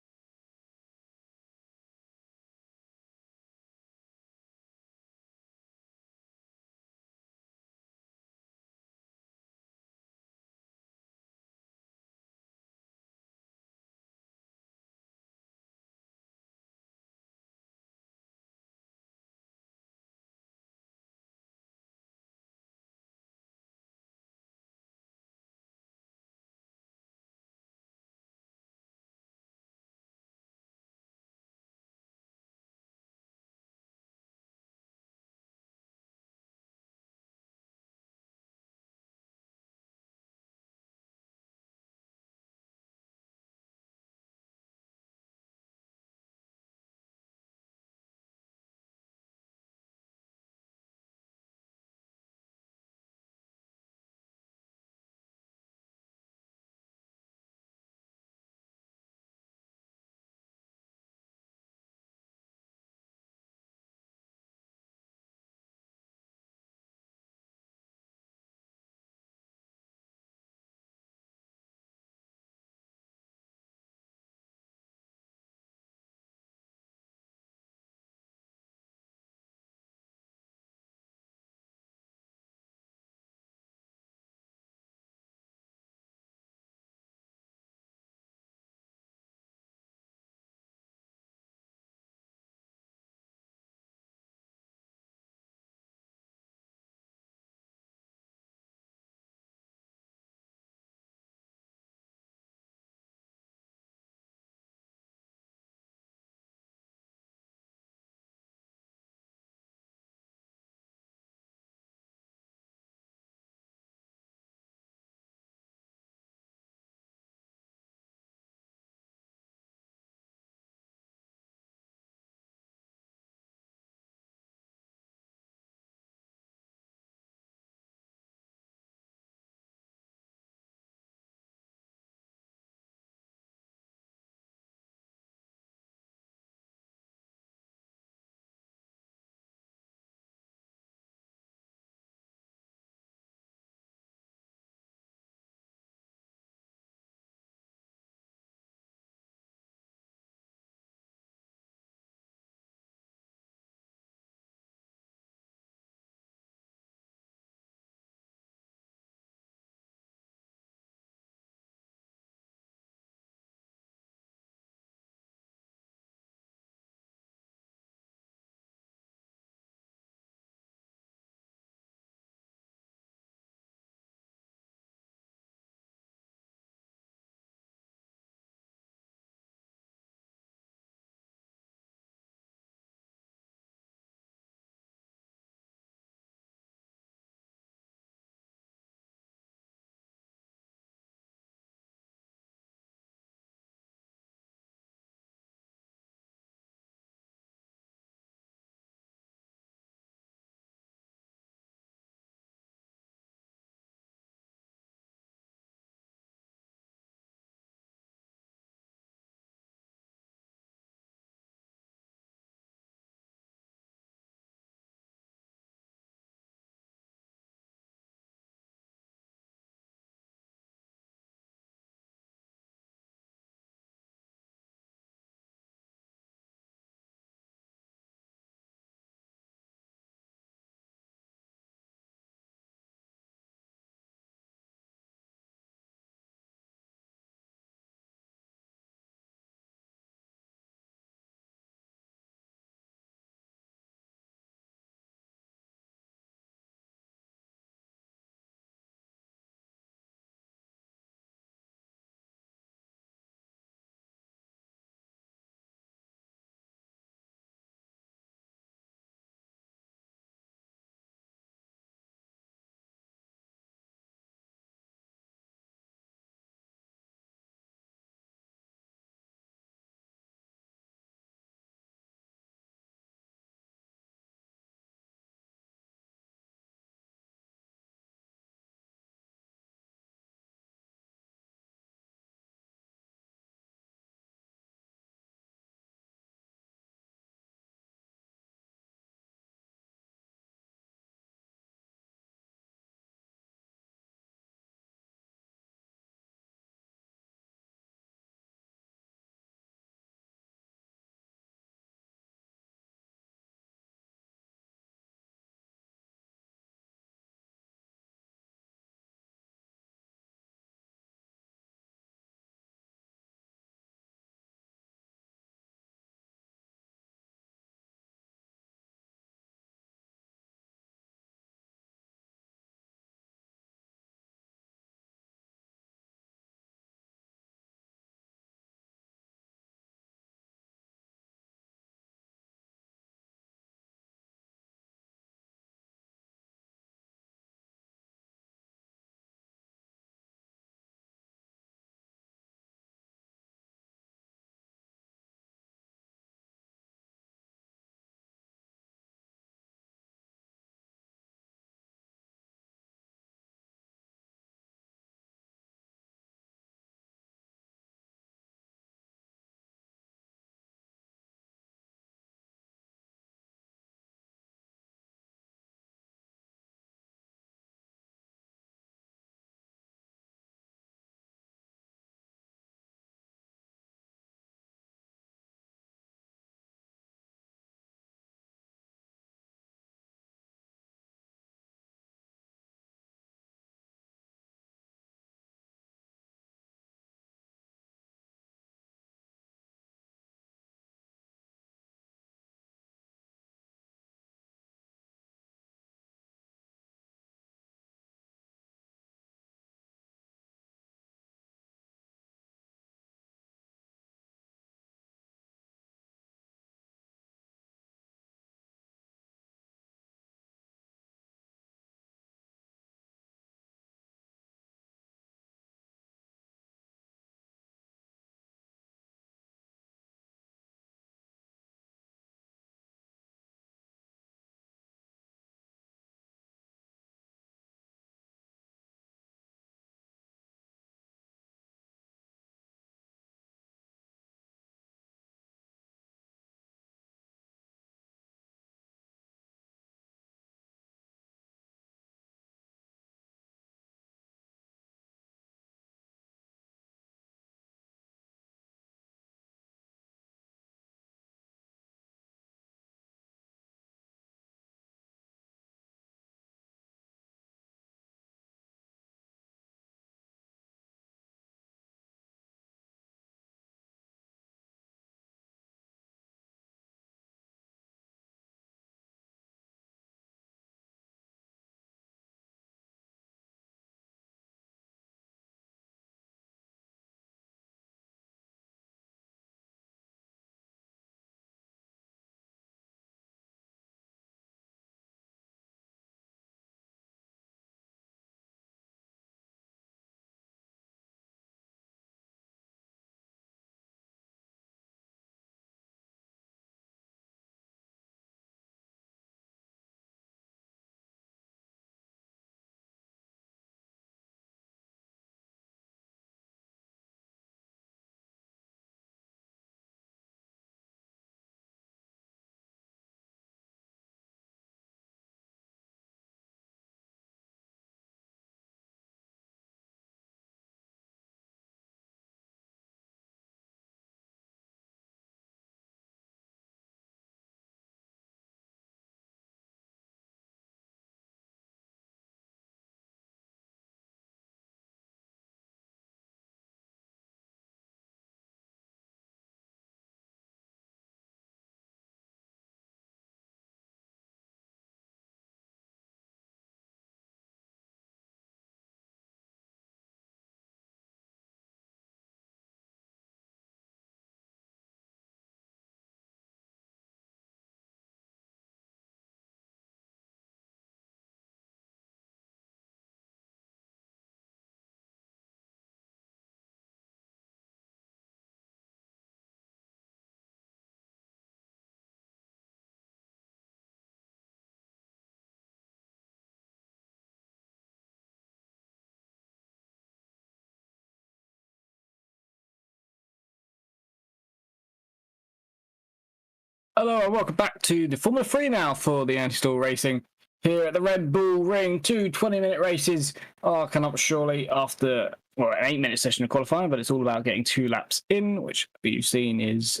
Hello and welcome back to the Formula 3 now for the Anti-Stall Racing here at the Red Bull Ring. 2 20-minute races are coming up shortly after, well, an 8-minute session of qualifying, but it's all about getting 2 laps in, which you've seen is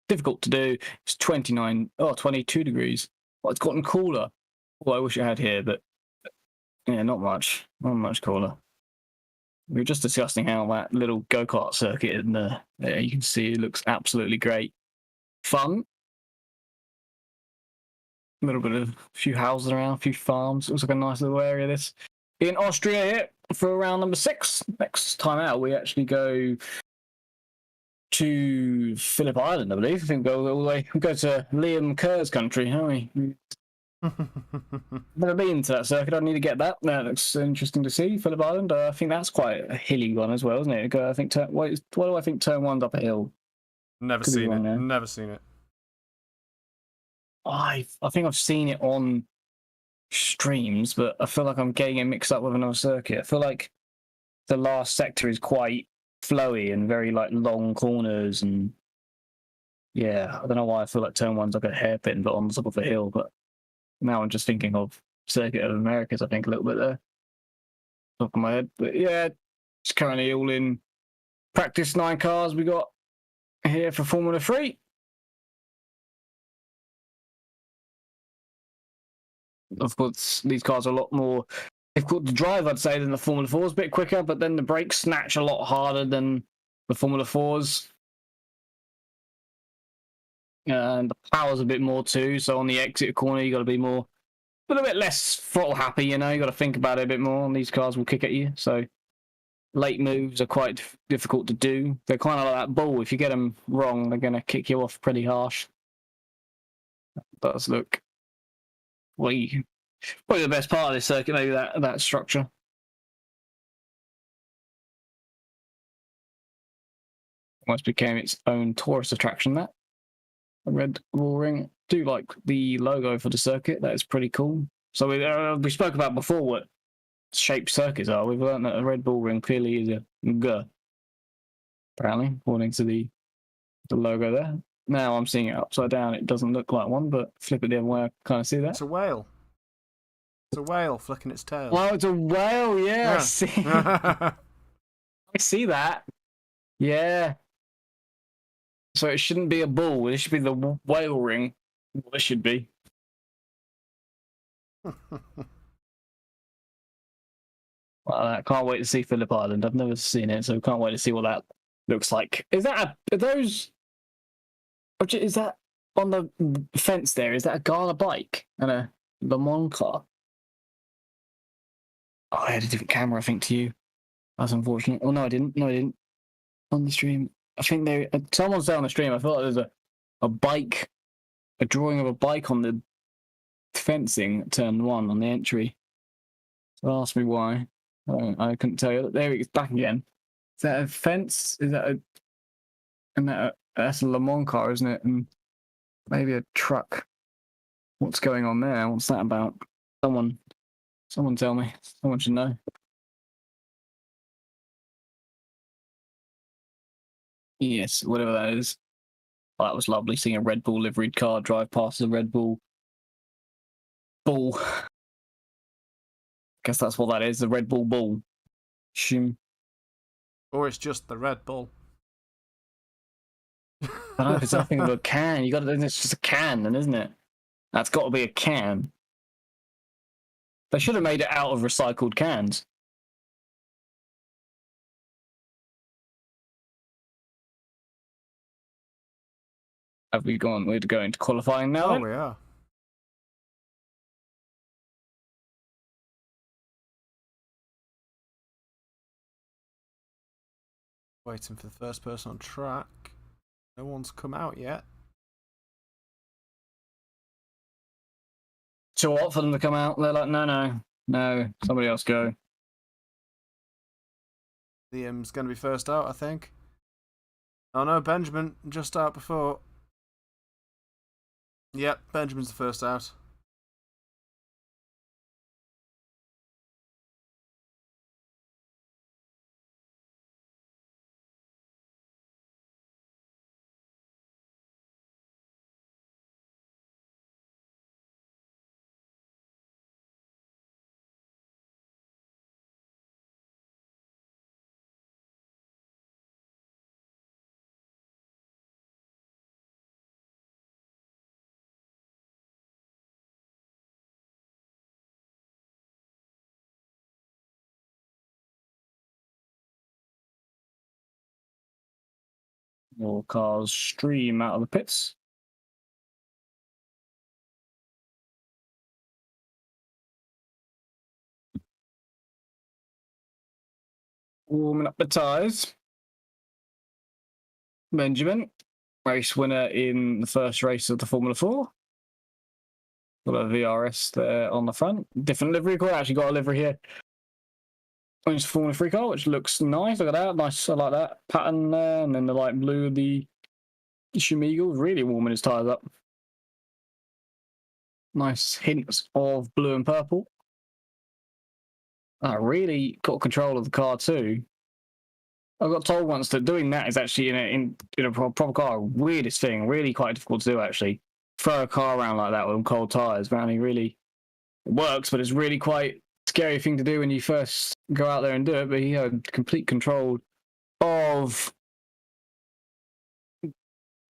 difficult to do. It's 22 degrees. Well, it's gotten cooler. Well, I wish it had here, but yeah, not much cooler. We were just discussing how that little go-kart circuit in there, you can see it looks absolutely great. Fun. A little bit of a few houses around, a few farms. It looks like a nice little area, this. In Austria here for round number 6. Next time out, we actually go to Phillip Island, I believe. I think we go all the way. We go to Liam Kerr's country, haven't we? Never been to that circuit. I need to get that. That looks interesting to see. Phillip Island. I think that's quite a hilly one as well, isn't it? I think. Why do I think turn 1's up a hill? Never Could be seen wrong it. there. Never seen it. I think I've seen it on streams, but I feel like I'm getting it mixed up with another circuit. I feel like the last sector is quite flowy and very like long corners, and yeah, I don't know why I feel like turn 1's like a hairpin but on the top of a hill. But now I'm just thinking of Circuit of Americas. I think a little bit there, top of my head. But yeah, it's currently all in practice 9 cars we got here for Formula 3. Of course, these cars are a lot more difficult to drive, I'd say, than the Formula 4s. A bit quicker, but then the brakes snatch a lot harder than the Formula 4s. And the power's a bit more too, so on the exit corner, you got to be a little bit less throttle happy, you know? You got to think about it a bit more, and these cars will kick at you. So late moves are quite difficult to do. They're kind of like that ball. If you get them wrong, they're going to kick you off pretty harsh. That does look... probably the best part of this circuit, maybe that structure. Almost became its own tourist attraction, that. The Red Bull Ring. Do like the logo for the circuit. That is pretty cool. So we spoke about before what shape circuits are. We've learned that a Red Bull Ring clearly is a G, apparently, according to the logo there. Now I'm seeing it upside down. It doesn't look like one, but flip it the other way, I kind of see that. It's a whale. It's a whale flicking its tail. Oh, it's a whale. Yeah, I see. I see that. Yeah. So it shouldn't be a bull. It should be the whale ring. What it should be. Well, I can't wait to see Phillip Island. I've never seen it, so can't wait to see what that looks like. Is that are those? Is that on the fence there? Is that a Gala bike and a Le Mans car? Oh, I had a different camera, I think, to you. That's unfortunate. Oh, no, I didn't. No, I didn't. On the stream. I think someone said on the stream, I thought there was a bike, a drawing of a bike on the fencing at turn 1 on the entry. So ask me why. I couldn't tell you. There it's back again. Is that a fence? Is that that's a Le Mans car, isn't it? And maybe a truck. What's going on there? What's that about? Someone tell me. Someone should know. Yes, whatever that is. Oh, that was lovely seeing a Red Bull liveried car drive past the Red Bull. Guess that's what that is, the Red Bull Bull. Shim. Or it's just the Red Bull. I don't know if it's nothing but a can. It's just a can, then, isn't it? That's got to be a can. They should have made it out of recycled cans. Have we gone? We're going to qualifying now. Oh, Then? we are. Waiting for the first person on track. No one's come out yet. Too hot for them to come out. They're like, no, somebody else go. Liam's going to be first out, I think. Oh no, Benjamin just out before. Yep, Benjamin's the first out. More cars stream out of the pits. Warming up the tyres. Benjamin, race winner in the first race of the Formula 4. Got a VRS there on the front. Different livery car. Actually got a livery here. It's a Formula 3 car, which looks nice. Look at that. Nice. I like that pattern there. And then the light blue of the Schmeagol. Really warming his tyres up. Nice hints of blue and purple. I really got control of the car too. I got told once that doing that is actually in a proper car, weirdest thing. Really quite difficult to do actually. Throw a car around like that with cold tyres. Apparently, really it works, but it's really quite a scary thing to do when you first go out there and do it. But he had complete control of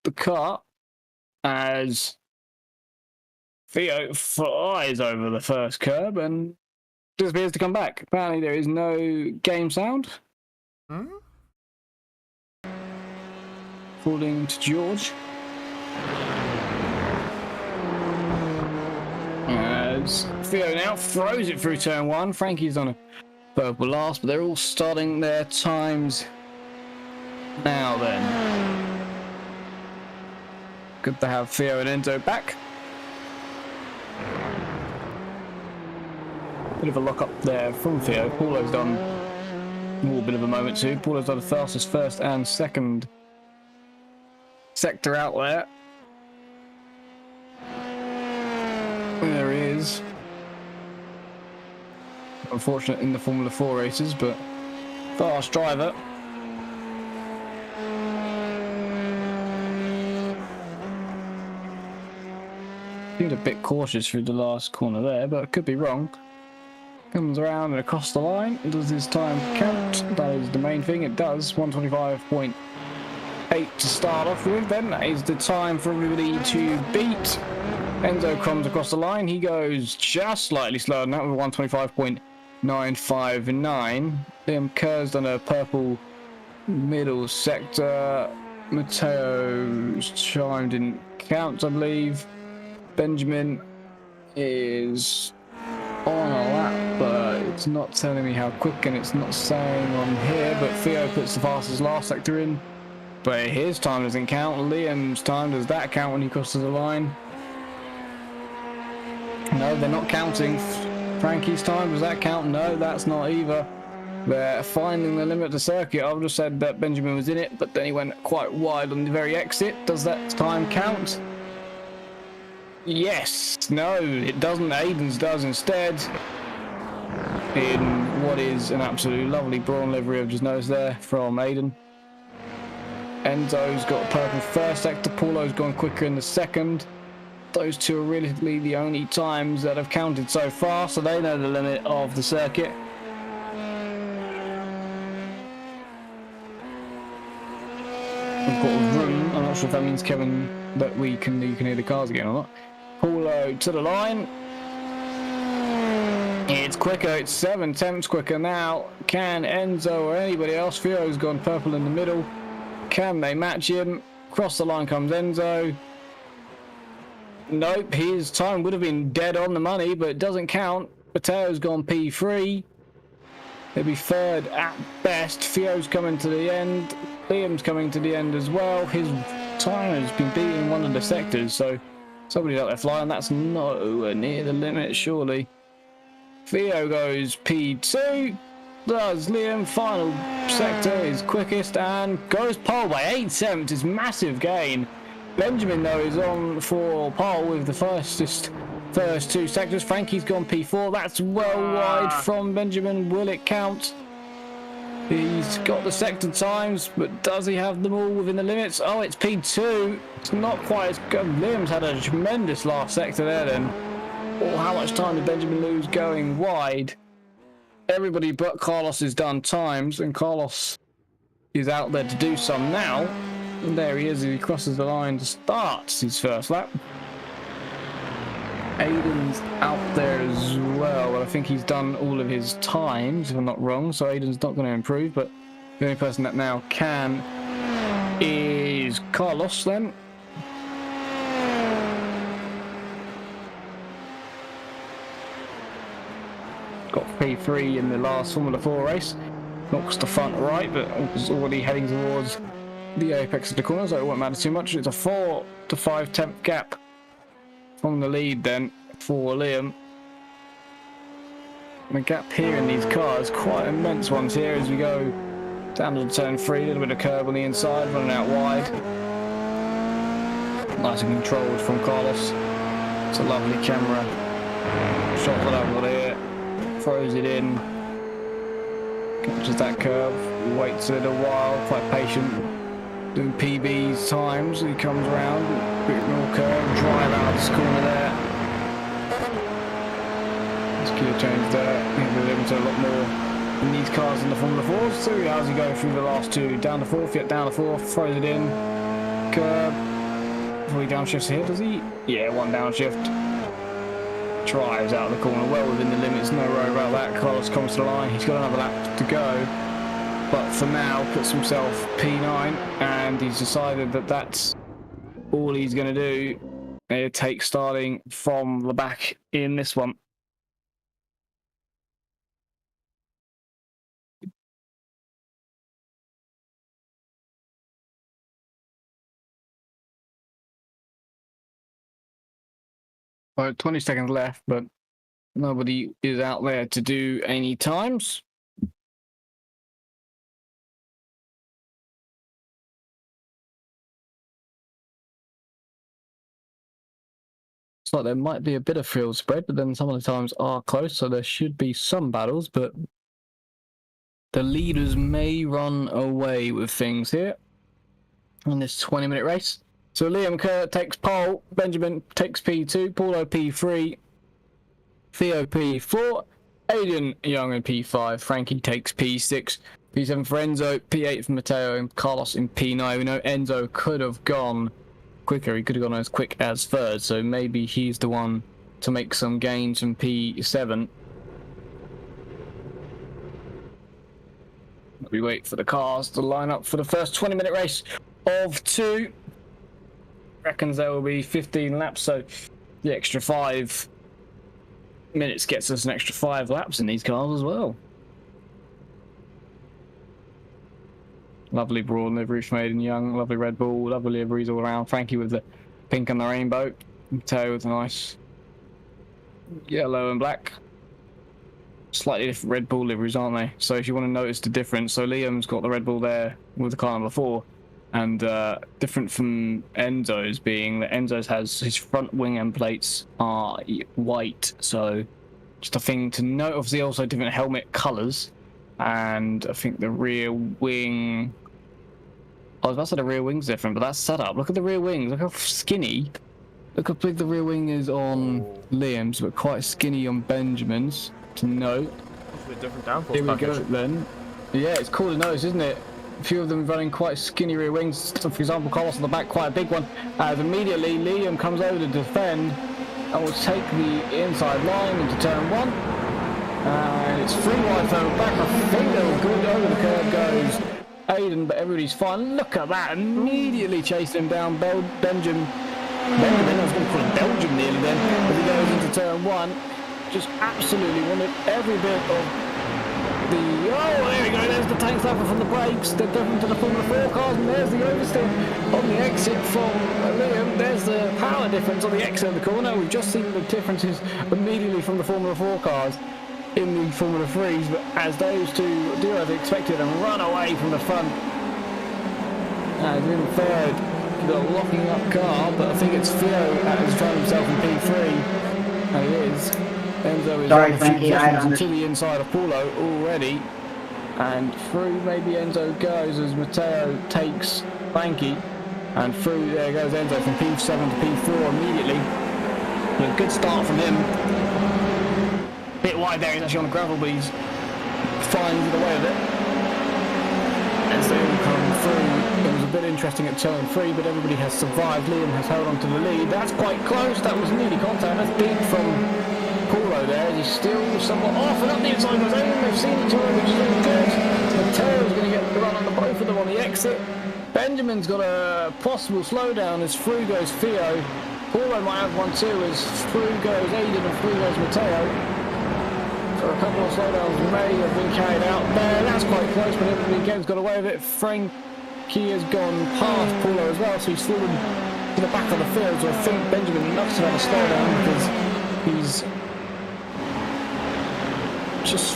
the car as Theo flies over the first curb and disappears to come back. Apparently, there is no game sound. According to George. As Theo now throws it through turn one. Frankie's on a purple last, but they're all starting their times now then. Good to have Theo and Enzo back. Bit of a lock up there from Theo. Paulo's done a bit of a moment too. Paulo's done the fastest first and second sector out there. There he is. Unfortunate in the Formula 4 races, but fast driver. Seemed a bit cautious through the last corner there, but it could be wrong. Comes around and across the line. Does his time count? That is the main thing. It does. 125.8 to start off with. Then that is the time for everybody to beat. Enzo comes across the line. He goes just slightly slower than that with 125.959. Liam Kerr's done a purple middle sector. Matteo's time didn't count, I believe. Benjamin is on a lap, but it's not telling me how quick, and it's not saying on here. But Theo puts the fastest last sector in, but his time doesn't count. Liam's time, does that count when he crosses the line? No, they're not counting. Frankie's time, does that count? No, that's not either. They're finding the limit of the circuit. I've just said that Benjamin was in it, but then he went quite wide on the very exit. Does that time count? Yes. No, it doesn't. Aiden's does instead. In what is an absolutely lovely brawn livery, I've just noticed there from Aiden. Enzo's got purple first sector. Paulo's gone quicker in the second. Those two are really the only times that have counted so far, so they know the limit of the circuit. We've got room. I'm not sure if that means, Kevin, that you can hear the cars again or not. Paulo to the line. It's quicker. It's 7/10 quicker now. Can Enzo or anybody else? Theo's gone purple in the middle. Can they match him? Across the line comes Enzo. Nope, his time would have been dead on the money, but it doesn't count. Matteo's gone P3. He'll be third at best. Theo's coming to the end. Liam's coming to the end as well. His time has been beating one of the sectors, so somebody's out there flying. That's nowhere near the limit, surely. Theo goes P2. Does Liam. Final sector is quickest and goes pole by 8/7. It's massive gain. Benjamin, though, is on for pole with the first two sectors. Frankie's gone P4. That's well wide from Benjamin. Will it count? He's got the sector times, but does he have them all within the limits? Oh, it's P2. It's not quite as good. Liam's had a tremendous last sector there then. Oh, how much time did Benjamin lose going wide? Everybody but Carlos has done times, and Carlos is out there to do some now. And there he is, he crosses the line to start his first lap. Aiden's out there as well, but I think he's done all of his times, if I'm not wrong, so Aiden's not going to improve, but the only person that now can is Carlos then. Got P3 in the last Formula 4 race. Knocks the front right, but was already heading towards the apex of the corner, so it won't matter too much. It's a 4 to 5 tenth gap from the lead then for Liam. And the gap here in these cars, quite immense ones here as we go down to turn 3, a little bit of curb on the inside, running out wide. Nice and controlled from Carlos. It's a lovely camera. Shot it over there, throws it in, catches that curve, waits it a while, quite patient, doing PB's times. He comes around, bit more curve, drive out this corner there. This gear change there, he'll be able to a lot more in these cars in the Formula 4s. So how's he go through the last two? Down to fourth, yet down to fourth, throws it in, curb, before he downshifts here, does he? Yeah, one downshift. Drives out of the corner, well within the limits, no worry about that. Carlos comes to the line, he's got another lap to go, but for now puts himself P9, and he's decided that that's all he's going to do. Take starting from the back in this one. Well, 20 seconds left, but nobody is out there to do any times. It's like there might be a bit of field spread, but then some of the times are close, so there should be some battles, but the leaders may run away with things here in this 20-minute race. So Liam Kerr takes pole, Benjamin takes P2, Paulo P3, Theo P4, Aiden Young in P5, Frankie takes P6, P7 for Enzo, P8 for Matteo, and Carlos in P9. We know Enzo could have gone quicker, he could have gone as quick as third, so maybe he's the one to make some gains from P7. We wait for the cars to line up for the first 20-minute race of 2. Reckons there will be 15 laps, so the extra 5 minutes gets us an extra 5 laps in these cars as well. Lovely broad livery from Aiden Young, lovely Red Bull, lovely liveries all around. Frankie with the pink and the rainbow, Matteo with the nice yellow and black. Slightly different Red Bull liveries, aren't they? So if you want to notice the difference, so Liam's got the Red Bull there with the car number 4. And different from Enzo's, being that Enzo's has his front wing end plates are white, so just a thing to note. Obviously also different helmet colours, and I think the rear wing, I was about to say the rear wing's different, but that's set up. Look at the rear wings, look how skinny, look how big the rear wing is on Liam's, but quite skinny on Benjamin's, to note. A different downforce Here we package. go then. Yeah, it's cool to notice, isn't it? A few of them running quite skinny rear wings. So for example, Carlos on the back, quite a big one. As immediately Liam comes over to defend and will take the inside line into turn 1. And it's 3 wide further back. I think they're good. Over the curve goes Aiden, but everybody's fine. Look at that. Immediately chasing him down Benjamin. I was going to call him Belgium nearly then. As he goes into turn 1. Just absolutely wanted every bit of oh, there we go, there's the tank flapper from the brakes, they're different to the Formula 4 cars, and there's the oversteer on the exit from Liam. There's the power difference on the exit of the corner. We've just seen the differences immediately from the Formula 4 cars in the Formula 3s, but as those two do as expected and run away from the front. As in third, the locking up car, but I think it's Theo that has found himself in P3, and it is. Enzo is Sorry, on a Frankie, few I positions to the inside of Paulo already, and through maybe Enzo goes as Matteo takes Frankie, and through there goes Enzo from P7 to P4 immediately. A good start from him. Bit wide there, he's actually on the gravel, but he's finds the way of it. As they all come through, it was a bit interesting at turn 3, but everybody has survived. Liam has held on to the lead. That's quite close, that was nearly contact. That's big from Paulo there, he's still somewhat off and up the inside of Aiden. They've seen each other, which is all good. Matteo's going to get the run on the both of them on the exit. Benjamin's got a possible slowdown as through goes Theo. Paulo might have one too as through goes Aiden and through goes Matteo. So a couple of slowdowns may have been carried out there. That's quite close, but Italy again's got away with it. Frankie has gone past Paulo as well, so he's fallen to the back of the field. So I think Benjamin must have had a slowdown because he's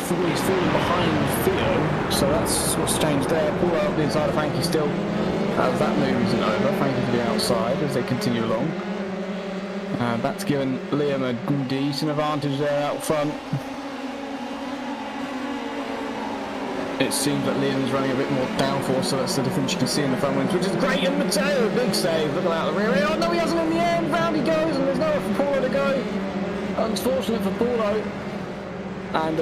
falling behind Theo. So that's what's changed there. Paulo up the inside of Frankie still. As that move isn't over, Frankie to the outside as they continue along. That's given Liam a decent advantage there out front. It seems that Liam's running a bit more downforce, so that's the difference you can see in the front wings, which is great. And Matteo, big save, looking out the rear. Oh no, he hasn't in the end. Round he goes, and there's nowhere for Paulo to go. Unfortunate for Paulo. And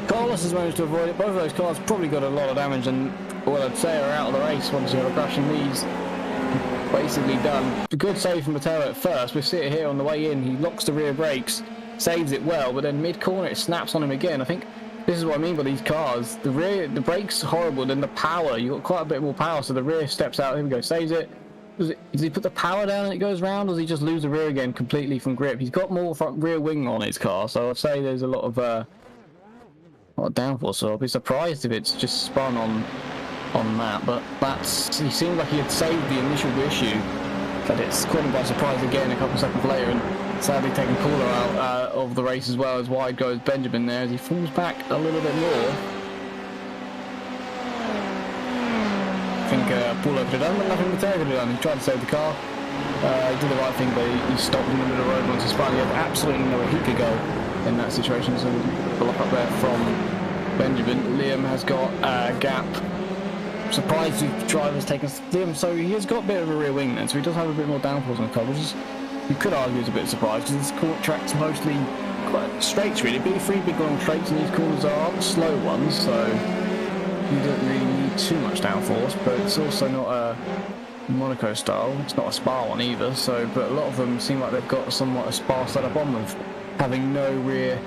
Carlos has managed to avoid it. Both of those cars probably got a lot of damage, and well, I'd say are out of the race once you have a crash in these. Basically done. A good save from Matteo at first. We see it here on the way in. He locks the rear brakes, saves it well, but then mid-corner it snaps on him again. I think this is what I mean by these cars. The brakes horrible, then the power. You've got quite a bit more power, so the rear steps out. Here we go, saves it. Does he put the power down and it goes round, or does he just lose the rear again completely from grip? He's got more front rear wing on his car, so I'd say there's a lot of downforce. So I'll be surprised if it's just spun on that, but he seemed like he had saved the initial issue, but it's caught him by surprise again a couple of seconds later, and sadly taking Paulo out of the race as well. As wide goes Benjamin there as he falls back a little bit more. I think Paulo could have done, but nothing Matteo could have done. He tried to save the car, he did the right thing, but he stopped in the middle of the road once he spun. He had absolutely nowhere he could go in that situation, so block up there from Benjamin. Liam has got a gap. Surprised the driver's taken Liam, so he has got a bit of a rear wing then, so he does have a bit more downforce on the car, which is, you could argue is a bit surprised, because this track's mostly quite straights really. Three big long straights, and these corners are slow ones, so you don't really need too much downforce, but it's also not a Monaco style, it's not a Spa one either, so, but a lot of them seem like they've got somewhat a Spa setup on with having no rear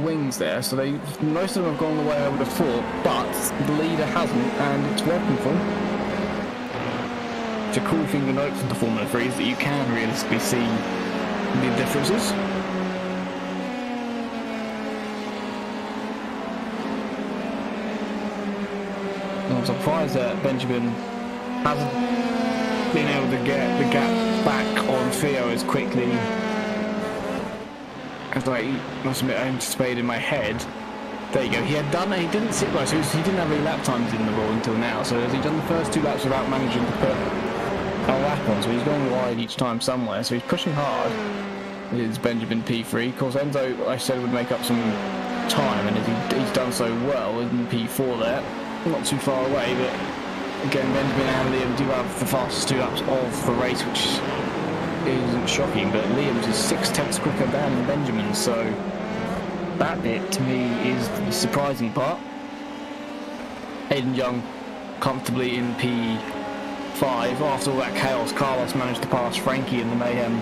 wings there, so most of them have gone the way I would have thought, but the leader hasn't, and it's working for him. It's a cool thing to note from the Formula 3 is that you can realistically see the differences. And I'm surprised that Benjamin hasn't been able to get the gap back on Theo as quickly. I must admit, I anticipated in my head. There you go. He didn't sit well, so he didn't have any lap times in the ball until now. So has he done the first 2 laps without managing to put a lap on? So he's going wide each time somewhere. So he's pushing hard. It's Benjamin P3. Of course, Enzo, I said, would make up some time, and he's done so well in P4 there. Not too far away, but again, Benjamin and Liam do have the fastest 2 laps of the race, which isn't shocking, but Liam's is 6/10 quicker than Benjamin, so that bit to me is the surprising part. Aiden Young comfortably in P5. After all that chaos, Carlos managed to pass Frankie in the mayhem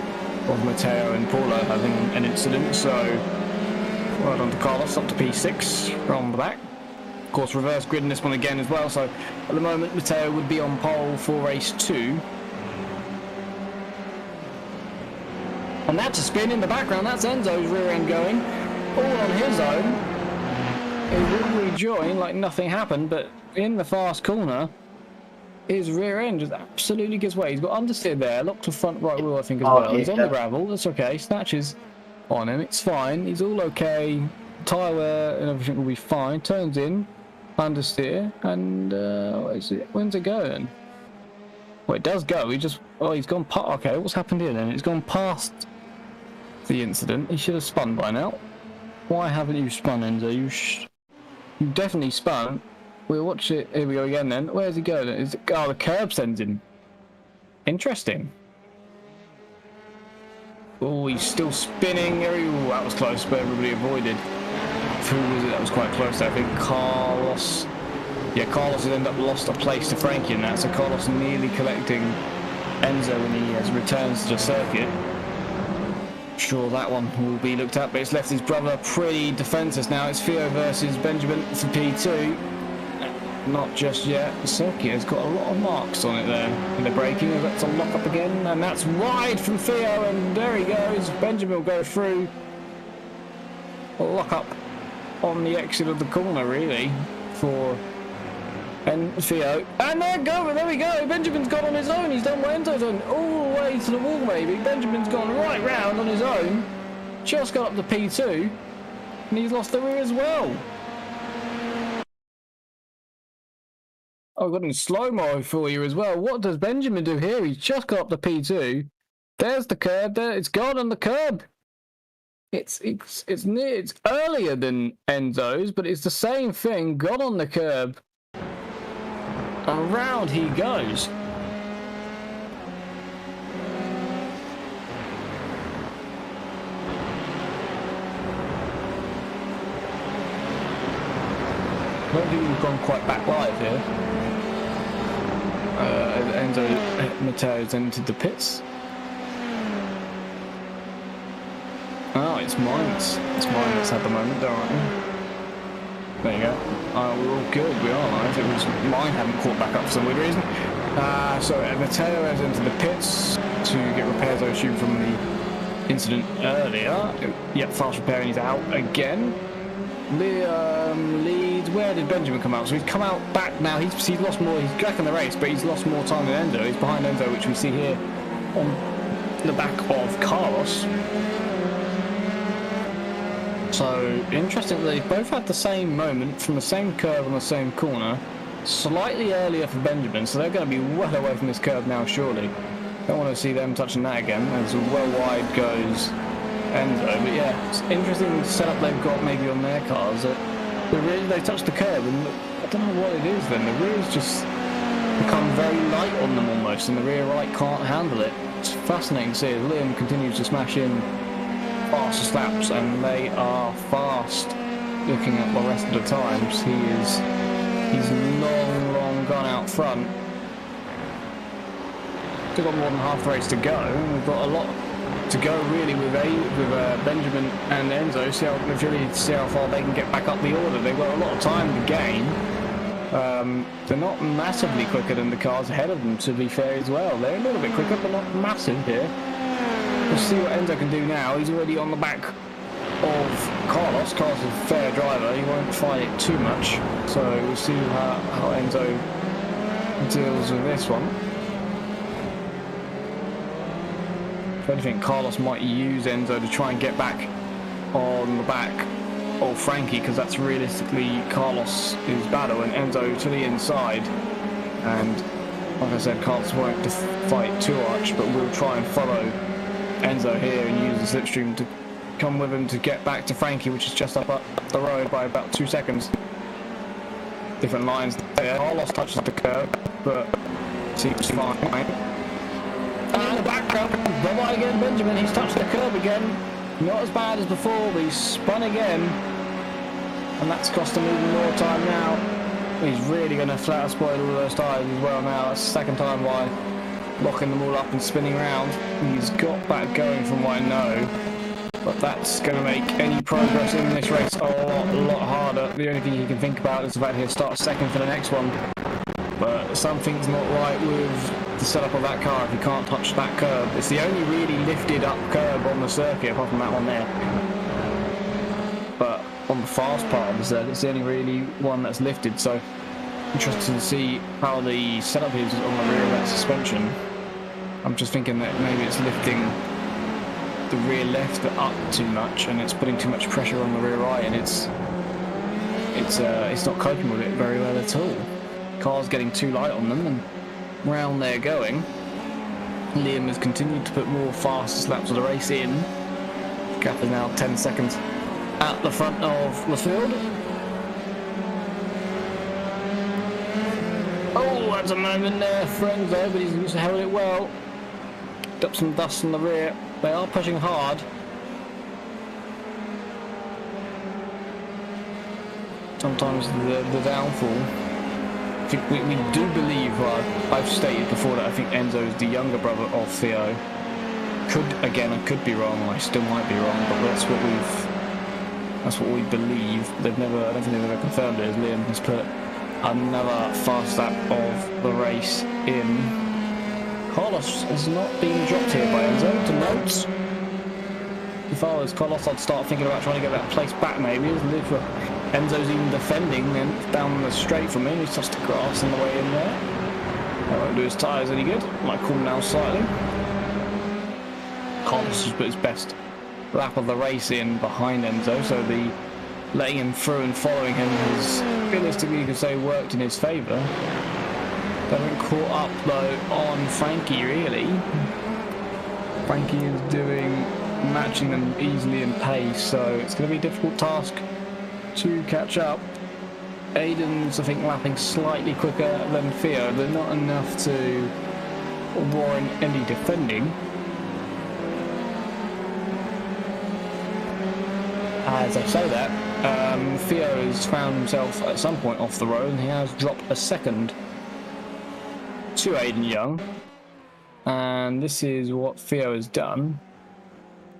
of Matteo and Paulo having an incident, so well done to Carlos, up to P6 from the back. Of course, reverse grid in this one again as well, so at the moment Matteo would be on pole for race 2. And that's a spin in the background. That's Enzo's rear end going all on his own. He will rejoin like nothing happened, but in the fast corner, his rear end just absolutely gives way. He's got understeer there, locked to front right wheel, I think, as well. He's on the gravel. That's okay. Snatches on him. It's fine. He's all okay. Tyre wear and everything will be fine. Turns in, understeer, and when's it going? Well, it does go. He's gone past. Okay, what's happened here then? It's gone past the incident. He should have spun by now. Why haven't you spun, Enzo? You definitely spun. We'll watch it. Here we go again then. Where's he going? The curb sends him. Interesting. Oh, he's still spinning. Ooh, that was close, but everybody avoided. Who was it that was quite close there? I think Carlos. Yeah, Carlos had ended up lost a place to Frankie in that, so Carlos nearly collecting Enzo when he returns to the circuit. Sure, that one will be looked at, but it's left his brother pretty defenseless now. It's Theo versus Benjamin for P2. not just yet. The circuit has got a lot of marks on it there. And the braking, that's a lock up again, and that's wide from Theo, and there he goes. Benjamin will go through. A lock up on the exit of the corner, really, for Theo. And there we go. Benjamin's gone on his own. He's done what Enzo's done, all the way to the wall, maybe. Benjamin's gone right round on his own. Just got up to P2, and he's lost the rear as well. I've got in slow-mo for you as well. What does Benjamin do here? He's just got up to P2. There's the curb there. It's gone on the curb. It's earlier than Enzo's, but it's the same thing. Got on the curb. Around he goes. I don't think we've gone quite back live here. Enzo Matteo's entered the pits. Oh, it's minus. It's minus at the moment, don't worry. There you go. We're all good. We are live. It was mine hadn't caught back up for some weird reason. So Matteo has entered the pits to get repairs, I assume, from the incident earlier. Yep, fast repairing. He's out again. Leads. Where did Benjamin come out? So he's come out back now. He's lost more. He's back in the race, but he's lost more time than Enzo. He's behind Enzo, which we see here on the back of Carlos. So interesting that they both had the same moment from the same curve on the same corner, slightly earlier for Benjamin. So they're going to be well away from this curve now, surely. Don't want to see them touching that again. As well wide goes Enzo, but yeah, it's interesting setup they've got maybe on their cars. They touch the curb, and I don't know what it is then. The rear's just become very light on them almost, and the rear right can't handle it. It's fascinating to see as Liam continues to smash in faster laps, and they are fast. Looking at the rest of the times, he's long gone out front. Still got more than half the race to go, and we've got a lot to go really with Benjamin and Enzo. See how far they can get back up the order. They've got a lot of time to gain. They're not massively quicker than the cars ahead of them, to be fair as well. They're a little bit quicker, but not massive here. We'll see what Enzo can do now. He's already on the back of Carlos. Carlos is a fair driver. He won't fight it too much. So we'll see how Enzo deals with this one. If anything, Carlos might use Enzo to try and get back on the back of Frankie, because that's realistically Carlos's battle, and Enzo to the inside. And like I said, Carlos won't fight too much, but we'll try and follow Enzo here and use the slipstream to come with him to get back to Frankie, which is just up the road by about 2 seconds. Different lines there. Carlos touches the curb, but seems fine. And in the background, bye-bye again, Benjamin. He's touched the curb again. Not as bad as before, but he's spun again. And that's cost him even more time now. He's really going to flat spoil all those tyres as well now. That's the second time by locking them all up and spinning around. He's got back going from what I know. But that's going to make any progress in this race a lot harder. The only thing you can think about is the fact he'll start second for the next one. But something's not right with the setup of that car if you can't touch that curb. It's the only really lifted up curb on the circuit, apart from that one there. But on the fast part of the circuit, it's the only really one that's lifted. So interested to see how the setup is on the rear of that suspension. I'm just thinking that maybe it's lifting the rear left up too much, and it's putting too much pressure on the rear right, and it's not coping with it very well at all. Car's getting too light on them, and round they're going. Liam has continued to put more fastest laps of the race in. The gap is now 10 seconds at the front of the field. Oh, that's a moment there, friends, though, but he's held it well. Picked up some dust on the rear. They are pushing hard. Sometimes the downfall. I think we do believe, I've stated before that I think Enzo is the younger brother of Theo. I could be wrong, I still might be wrong, but that's what we believe. I don't think they've ever confirmed it, as Liam has put Another fast lap of the race in. Carlos has not been dropped here by Enzo to notes. If I was Carlos, I'd start thinking about trying to get that place back maybe. Enzo's even defending and down the straight from him. He's touched the grass on the way in there. That won't do his tyres any good. Might cool him down slightly. Carlos has put his best lap of the race in behind Enzo, so the letting him through and following him has realistically, you could say, worked in his favour. They haven't caught up though on Frankie really. Frankie is matching them easily in pace, so it's going to be a difficult task to catch up. Aiden's, I think, lapping slightly quicker than Theo, but not enough to warrant any defending. As I say that, Theo has found himself at some point off the road, and he has dropped a second to Aiden Young. And this is what Theo has done.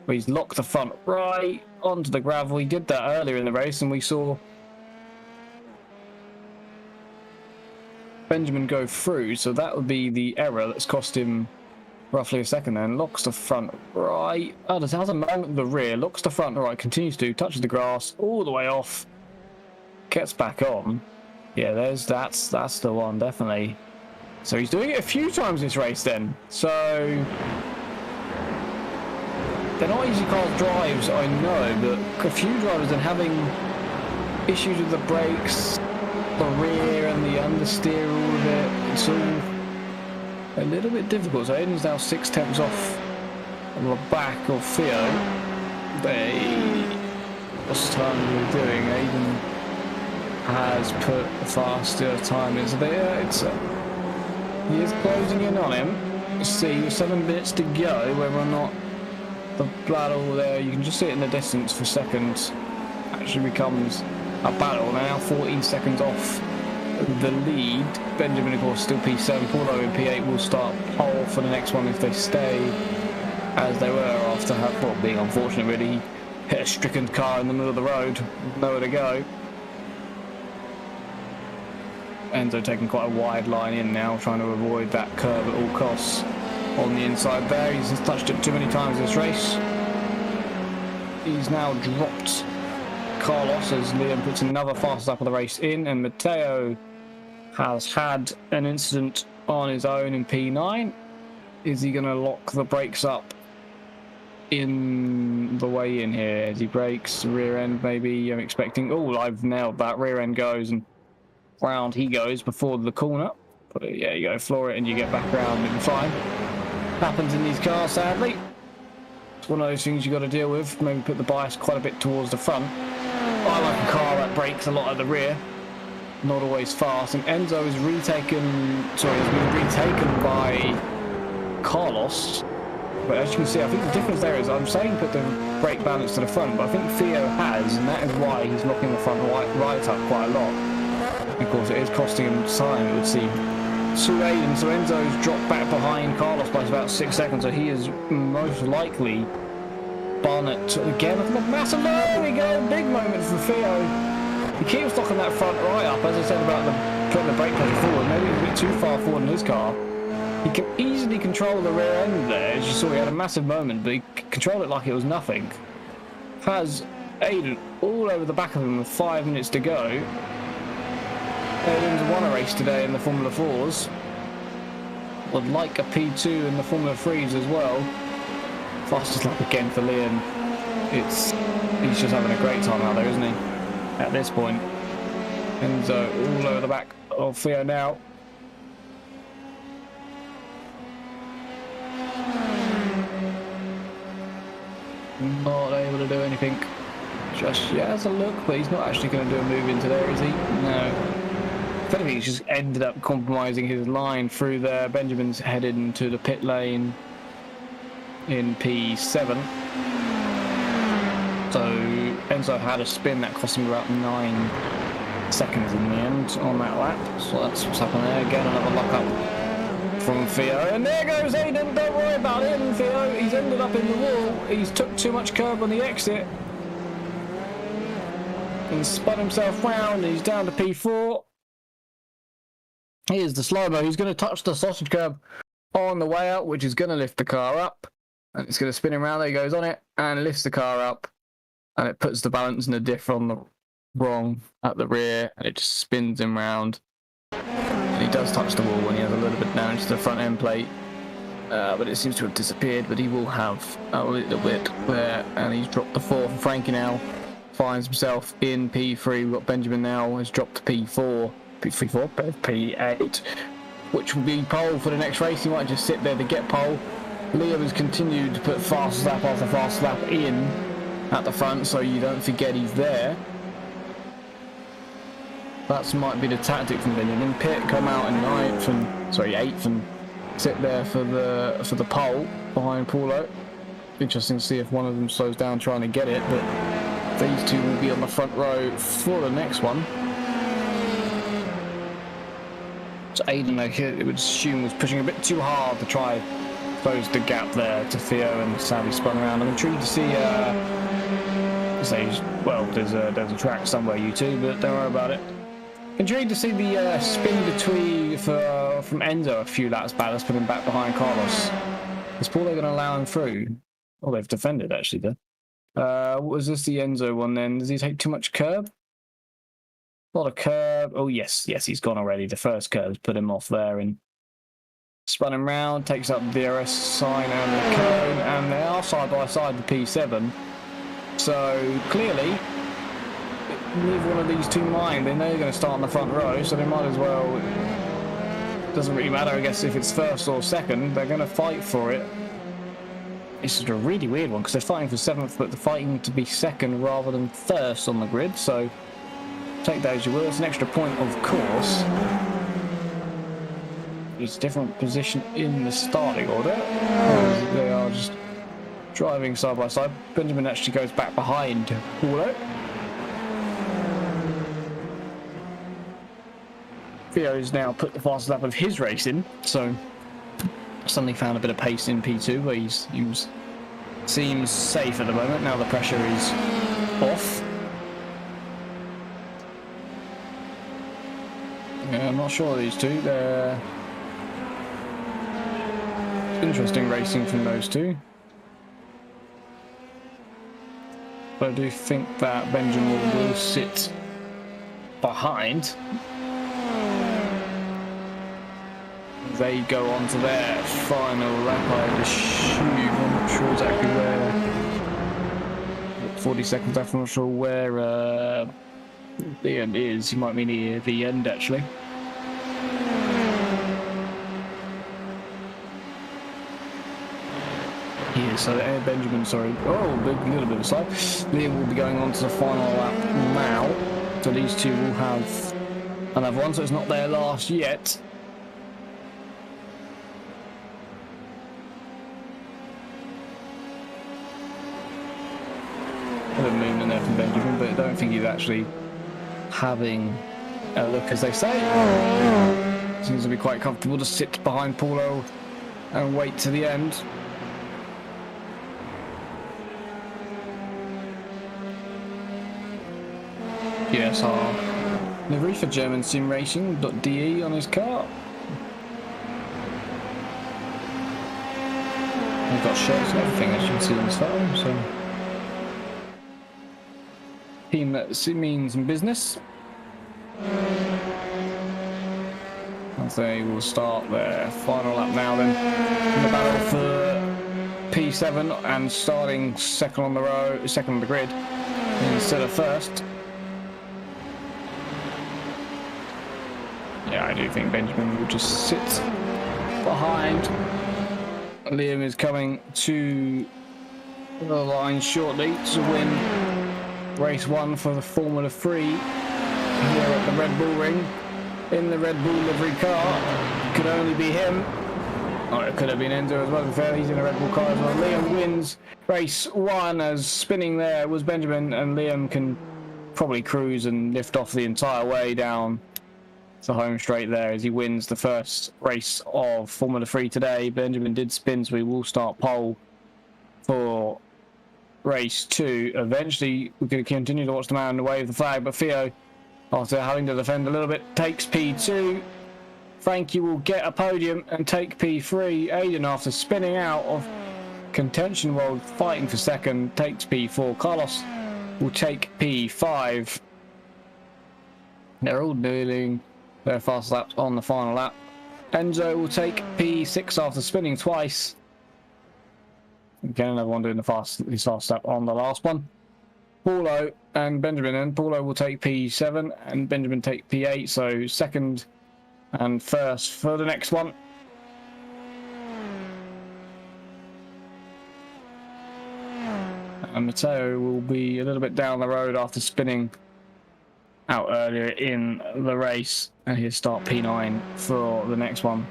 He's locked the front right onto the gravel. He did that earlier in the race, and we saw Benjamin go through, so that would be the error that's cost him roughly a second then. Locks the front right. Oh, there's a moment at the rear. Locks the front right, continues to, touches the grass all the way off. Gets back on. Yeah, that's the one, definitely. So he's doing it a few times this race then. So they're not easy car drives, I know, but a few drivers are having issues with the brakes, the rear and the understeer, all of it. It's all a little bit difficult. So Aiden's now 6 tenths off on the back of Theo. What's the time we're doing? Aiden has put a faster time in. So he is closing in on him. See, 7 minutes to go, whether or not the battle there, you can just see it in the distance for seconds, actually becomes a battle. Now 14 seconds off the lead. Benjamin, of course, still P7. Paulo in P8 will start pole for the next one if they stay as they were after being unfortunate, really. He hit a stricken car in the middle of the road, nowhere to go. Enzo taking quite a wide line in now, trying to avoid that curve at all costs on the inside there. He's touched it too many times this race. He's now dropped Carlos as Liam puts another fast lap of the race in, and Matteo has had an incident on his own in P9. Is he going to lock the brakes up in the way in here? As he brakes, rear end maybe, I'm expecting. Oh, I've nailed that. Rear end goes and round he goes before the corner. But yeah, you go floor it and you get back around and fine. Happens in these cars, sadly. It's one of those things you got to deal with. Maybe put the bias quite a bit towards the front. I like a car that brakes a lot at the rear, not always fast. And Enzo is has been retaken by Carlos. But as you can see, I think the difference there is, I'm saying put the brake balance to the front, but I think Theo has, and that is why he's locking the front right up quite a lot. Of course, it is costing him time, it would seem. To Aiden, so Enzo's dropped back behind Carlos by about 6 seconds, so he is most likely Barnett again. Look at the massive, there we go, big moment for Theo. He keeps locking that front right up, as I said about putting the brake pressure forward. Maybe he's a bit too far forward in his car. He can easily control the rear end there. As you saw, he had a massive moment, but he controlled it like it was nothing. Has Aiden all over the back of him with 5 minutes to go. Aiden's won a race today in the Formula 4s. Would like a P2 in the Formula 3s as well. Fastest lap again for Liam. He's just having a great time out there, isn't he? At this point. Enzo all over the back of Theo now. Not able to do anything just yet. Has a look, but he's not actually going to do a move into there, is he? No. If anything, he's just ended up compromising his line through there. Benjamin's headed into the pit lane in P7. So Enzo had a spin that cost him about 9 seconds in the end on that lap. So that's what's happened there. Again, another lock up from Theo. And there goes Aiden. Don't worry about him, Theo. He's ended up in the wall. He's took too much curb on the exit and spun himself round. He's down to P4. Here's the slow-mo. He's going to touch the sausage curb on the way out, which is going to lift the car up. And it's going to spin around. There he goes on it and lifts the car up. And it puts the balance and the diff on the wrong at the rear. And it just spins him round. And he does touch the wall when he has a little bit damage to the front end plate. But it seems to have disappeared. But he will have a little bit there. And he's dropped the 4 for Frankie now. Finds himself in P3. We've got Benjamin now. Has dropped to P4. P8, which will be pole for the next race. He might just sit there to get pole. Liam has continued to put fast lap after fast lap in at the front, so you don't forget he's there. That might be the tactic from Benjamin. Pitt come out in 8th and sit there for the pole behind Paulo. Interesting to see if one of them slows down trying to get it, but these two will be on the front row for the next one. So Aiden, I would assume, was pushing a bit too hard to try close the gap there to Theo, and sadly spun around. I'm intrigued to see. There's a track somewhere, you two, but don't worry about it. Intrigued to see the spin between from Enzo a few laps back. Let's put him back behind Carlos. Is Paulo going to allow him through? Oh, they've defended actually there. What was this, the Enzo one then? Does he take too much curb? A lot of curb. Oh, yes, he's gone already. The first curve's put him off there and spun him round, takes up the DRS sign and the cone, and they are side by side the P7. So clearly, neither one of these two mind. They know they're going to start on the front row, so they might as well. It doesn't really matter, I guess, if it's first or second. They're going to fight for it. This is a really weird one because they're fighting for 7th, but they're fighting to be second rather than first on the grid. So. Take that as you will. It's an extra point, of course. It's a different position in the starting order. They are just driving side by side. Benjamin actually goes back behind Paulo. Theo's now put the fastest lap of his race in, so suddenly found a bit of pace in P2 where he seems safe at the moment. Now the pressure is off. Yeah, I'm not sure of these two. They're interesting racing from those two. But I do think that Benjamin will sit behind. They go on to their final lap, I assume. I'm not sure exactly where. 40 seconds left, I'm not sure where the end is. You might mean near the end, actually. Here, so Benjamin, sorry. Oh, a little bit of a slide. Liam will be going on to the final lap now. So these two will have another one, so it's not their last yet. A bit of movement there from Benjamin, but I don't think he's actually having a look, as they say. Seems to be quite comfortable to sit behind Paulo and wait to the end. USR livery for German Sim Racing.de on his car. We've got shirts and everything, as you can see in this photo. So, team that means in business. And they will start their final lap now then in the battle for P7 and starting second on the grid instead of first. Yeah, I do think Benjamin will just sit behind. Liam is coming to the line shortly to win race 1 for the Formula 3 here at the Red Bull Ring in the Red Bull livery car. Could only be him. Oh, it could have been Enzo as well. To be fair, he's in a Red Bull car as well. Liam wins race 1 as spinning there was Benjamin, and Liam can probably cruise and lift off the entire way down to home straight there as he wins the first race of Formula 3 today. Benjamin did spin, so he will start pole for race 2. Eventually, we're going to continue to watch the man wave the flag, but Theo, after having to defend a little bit, takes P2. Frankie will get a podium and take P3. Aiden, after spinning out of contention while fighting for second, takes P4. Carlos will take P5. They're all doing their fast laps on the final lap. Enzo will take P6 after spinning twice. Again, another one doing his fast lap on the last one. Paulo and Benjamin, and Paulo will take P7 and Benjamin take P8, so second and first for the next one. And Matteo will be a little bit down the road after spinning out earlier in the race, and he'll start P9 for the next one.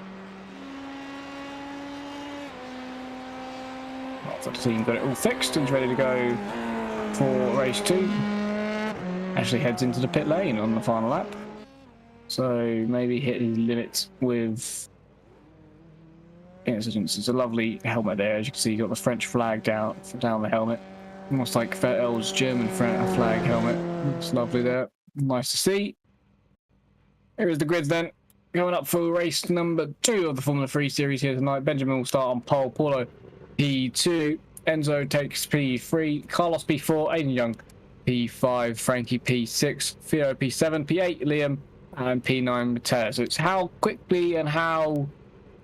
After the team got it all fixed and is ready to go for race 2. Actually heads into the pit lane on the final lap, so maybe hit his limits with incidents. It's a lovely helmet there, as you can see. You've got the French flag down the helmet, almost like Vettel's German flag helmet. It's lovely there, nice to see. Here is the grids then, going up for race number 2 of the Formula 3 series here tonight. Benjamin will start on pole, Paulo P2, Enzo takes P3, Carlos P4, Aiden Young P5, Frankie P6, Theo P7, P8, Liam, and P9, Matteo. So it's how quickly and how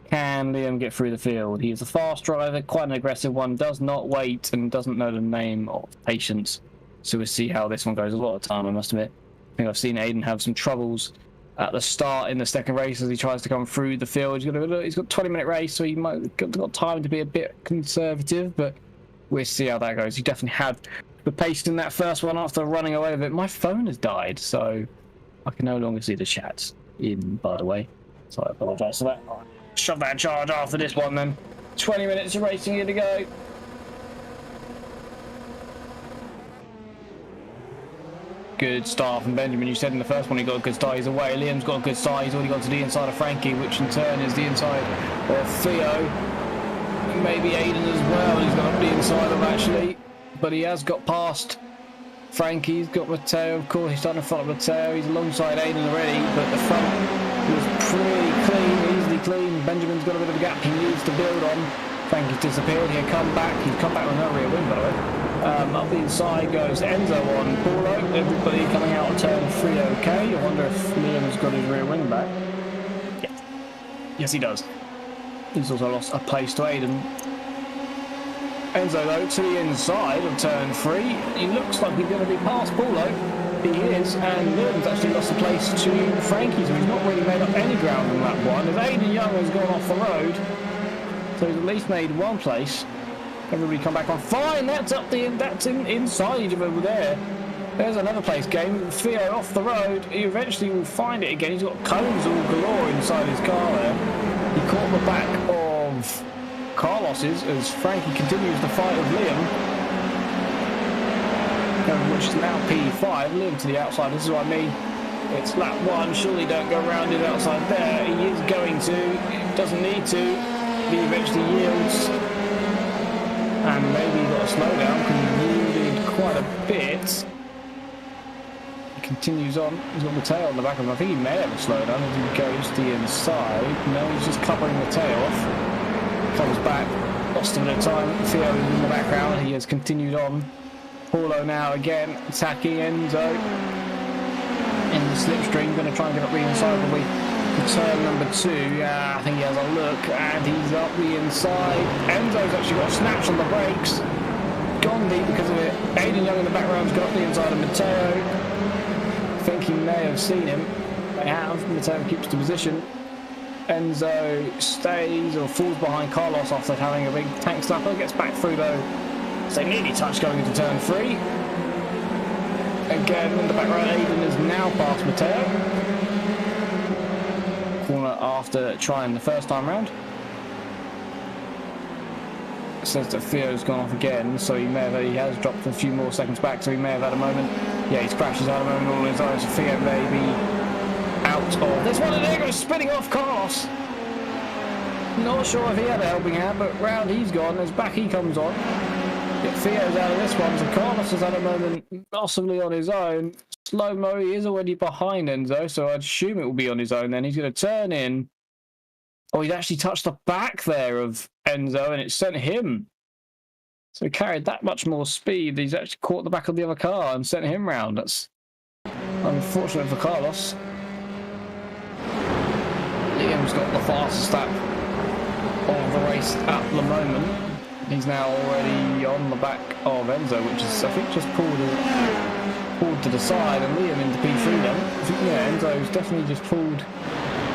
can Liam get through the field. He is a fast driver, quite an aggressive one, does not wait and doesn't know the name of patience. So we'll see how this one goes. A lot of time, I must admit. I think I've seen Aiden have some troubles at the start in the second race as he tries to come through the field. He's got a 20-minute race, so he might have got time to be a bit conservative, but we'll see how that goes. He definitely had the pace in that first one after running away with it. My phone has died, so I can no longer see the chats in, by the way. So I apologise for that. I'll shove that in charge after this one then. 20 minutes of racing here to go. Good start from Benjamin. You said in the first one he got a good start. He's away. Liam's got a good start. He's already got to the inside of Frankie, which in turn is the inside of Theo. And maybe Aiden as well. He's got up the inside of actually. But he has got past Frankie. He's got Matteo, of course. He's starting in front of Matteo. He's alongside Aiden already. But the front was pretty clean, easily clean. Benjamin's got a bit of a gap he needs to build on. Frankie's disappeared. He'll come back. He's come back with no rear wing, by the way. Up the inside goes Enzo on Paulo. Everybody coming out of turn 3 okay. I wonder if Liam's got his rear wing back. Yeah. Yes, he does. He's also lost a place to Aiden. Enzo, though, to the inside of turn 3. He looks like he's going to be past Paulo. He is, and Liam's actually lost a place to Frankie, so he's not really made up any ground on that one. As Aiden Young has gone off the road, so he's at least made one place. Everybody come back on. Fine, that's inside of over there. There's another place game. Theo off the road. He eventually will find it again. He's got cones all galore inside his car there. He caught the back of Carlos's as Frankie continues the fight with Liam, which is now P5. Liam to the outside. This is what I mean. It's lap 1. Surely don't go around his outside there. He is going to. Doesn't need to. He eventually yields. And maybe he got a slowdown because he yielded quite a bit. He continues on. He's got Matteo on the back of him. I think he may have a slowdown as he goes to the inside. No, he's just covering Matteo off. Comes back. Lost a bit of time. Theo is in the background. He has continued on. Paulo now again attacking Enzo in the slipstream. Going to try and get up the inside probably. Turn number 2, I think he has a look, and he's up the inside. Enzo's actually got snaps on the brakes. Gone deep because of it. Aiden Young in the background's got up the inside of Matteo. I think he may have seen him. They have. Matteo keeps the position. Enzo stays or falls behind Carlos after having a big tank slapper. Gets back through though. So nearly touched going into turn 3. Again in the background, Aiden is now past Matteo. Corner after trying the first time round. It says that Theo's gone off again, so he has dropped a few more seconds back, so he may have had a moment. Yeah, he's crashed, he's had a moment all on his own, so Theo may be out of this one, and there goes spinning off Carlos. Not sure if he had a helping hand, but round he's gone, as back he comes on. Yeah, Theo's out of this one, so Carlos has had a moment possibly on his own. Slow-mo, he is already behind Enzo, so I'd assume it will be on his own then. He's going to turn in Oh, he's actually touched the back there of Enzo, and it sent him. So he carried that much more speed. He's actually caught the back of the other car and sent him round. That's unfortunate for Carlos. Liam's got the fastest lap of the race at the moment. He's now already on the back of Enzo, which is, I think, just pulled to the side, and Liam into P3 then. I think, yeah, Enzo's definitely just pulled.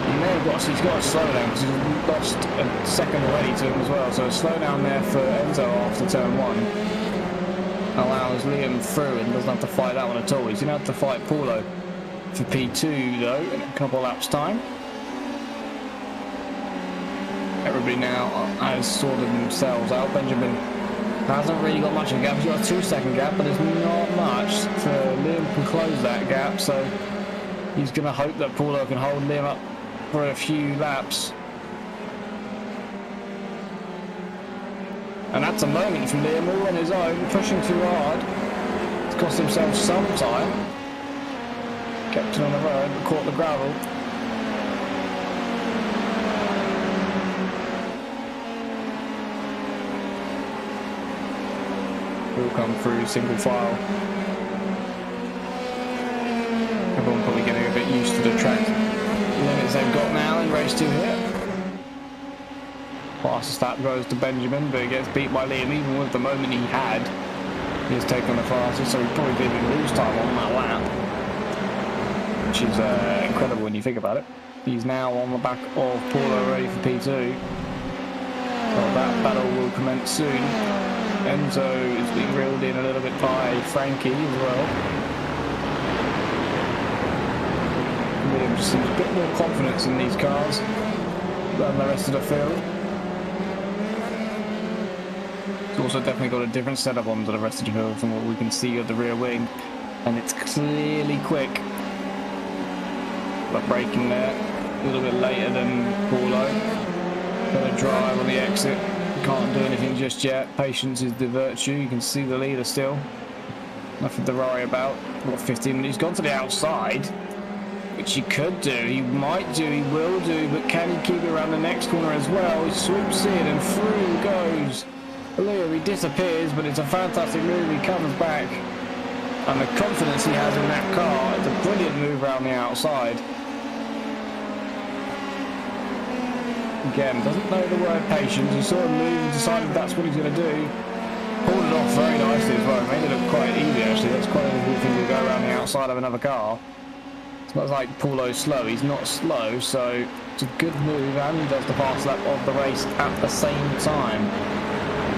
He's got a slow down because he's lost a second already to him as well. So a slow down there for Enzo after turn 1 allows Liam through and doesn't have to fight that one at all. He's going to have to fight Paulo for P2 though in a couple laps time. Everybody now has sorted themselves out. Benjamin hasn't really got much of a gap. He's got a 2-second gap, but it's not much. So Liam can close that gap. So he's going to hope that Paulo can hold Liam up for a few laps. And that's a moment from Liam all on his own, pushing too hard. It's cost himself some time. Kept it on the road, but caught the gravel. He'll come through single file. Everyone probably getting a bit used to the track limits they've got now in race 2 here. Fastest lap goes to Benjamin, but he gets beat by Liam. Even with the moment he had, he's taken the fastest, so he probably didn't lose time on that lap, which is incredible when you think about it. He's now on the back of Paulo, ready for P2. So that battle will commence soon. Enzo is being reeled in a little bit by Frankie as well. Liam just seems a bit more confidence in these cars than the rest of the field. He's also definitely got a different setup onto the rest of the field from what we can see of the rear wing, and it's clearly quick. But braking there a little bit later than Paulo. Got a drive on the exit. Can't do anything just yet. Patience is the virtue. You can see the leader still. Nothing to worry about. What, 15 minutes? He's gone to the outside, which he could do. He might do. He will do. But can he keep it around the next corner as well? He swoops in and through goes Liam. He disappears, but it's a fantastic move. He comes back, and the confidence he has in that car. It's a brilliant move around the outside. Again, doesn't know the word patience. He saw him move and decided that's what he's going to do. Pulled it off very nicely as well. Made it look quite easy actually. That's quite a difficult thing to go around the outside of another car. It's not like Paulo's slow. He's not slow, so it's a good move, and he does the fast lap of the race at the same time.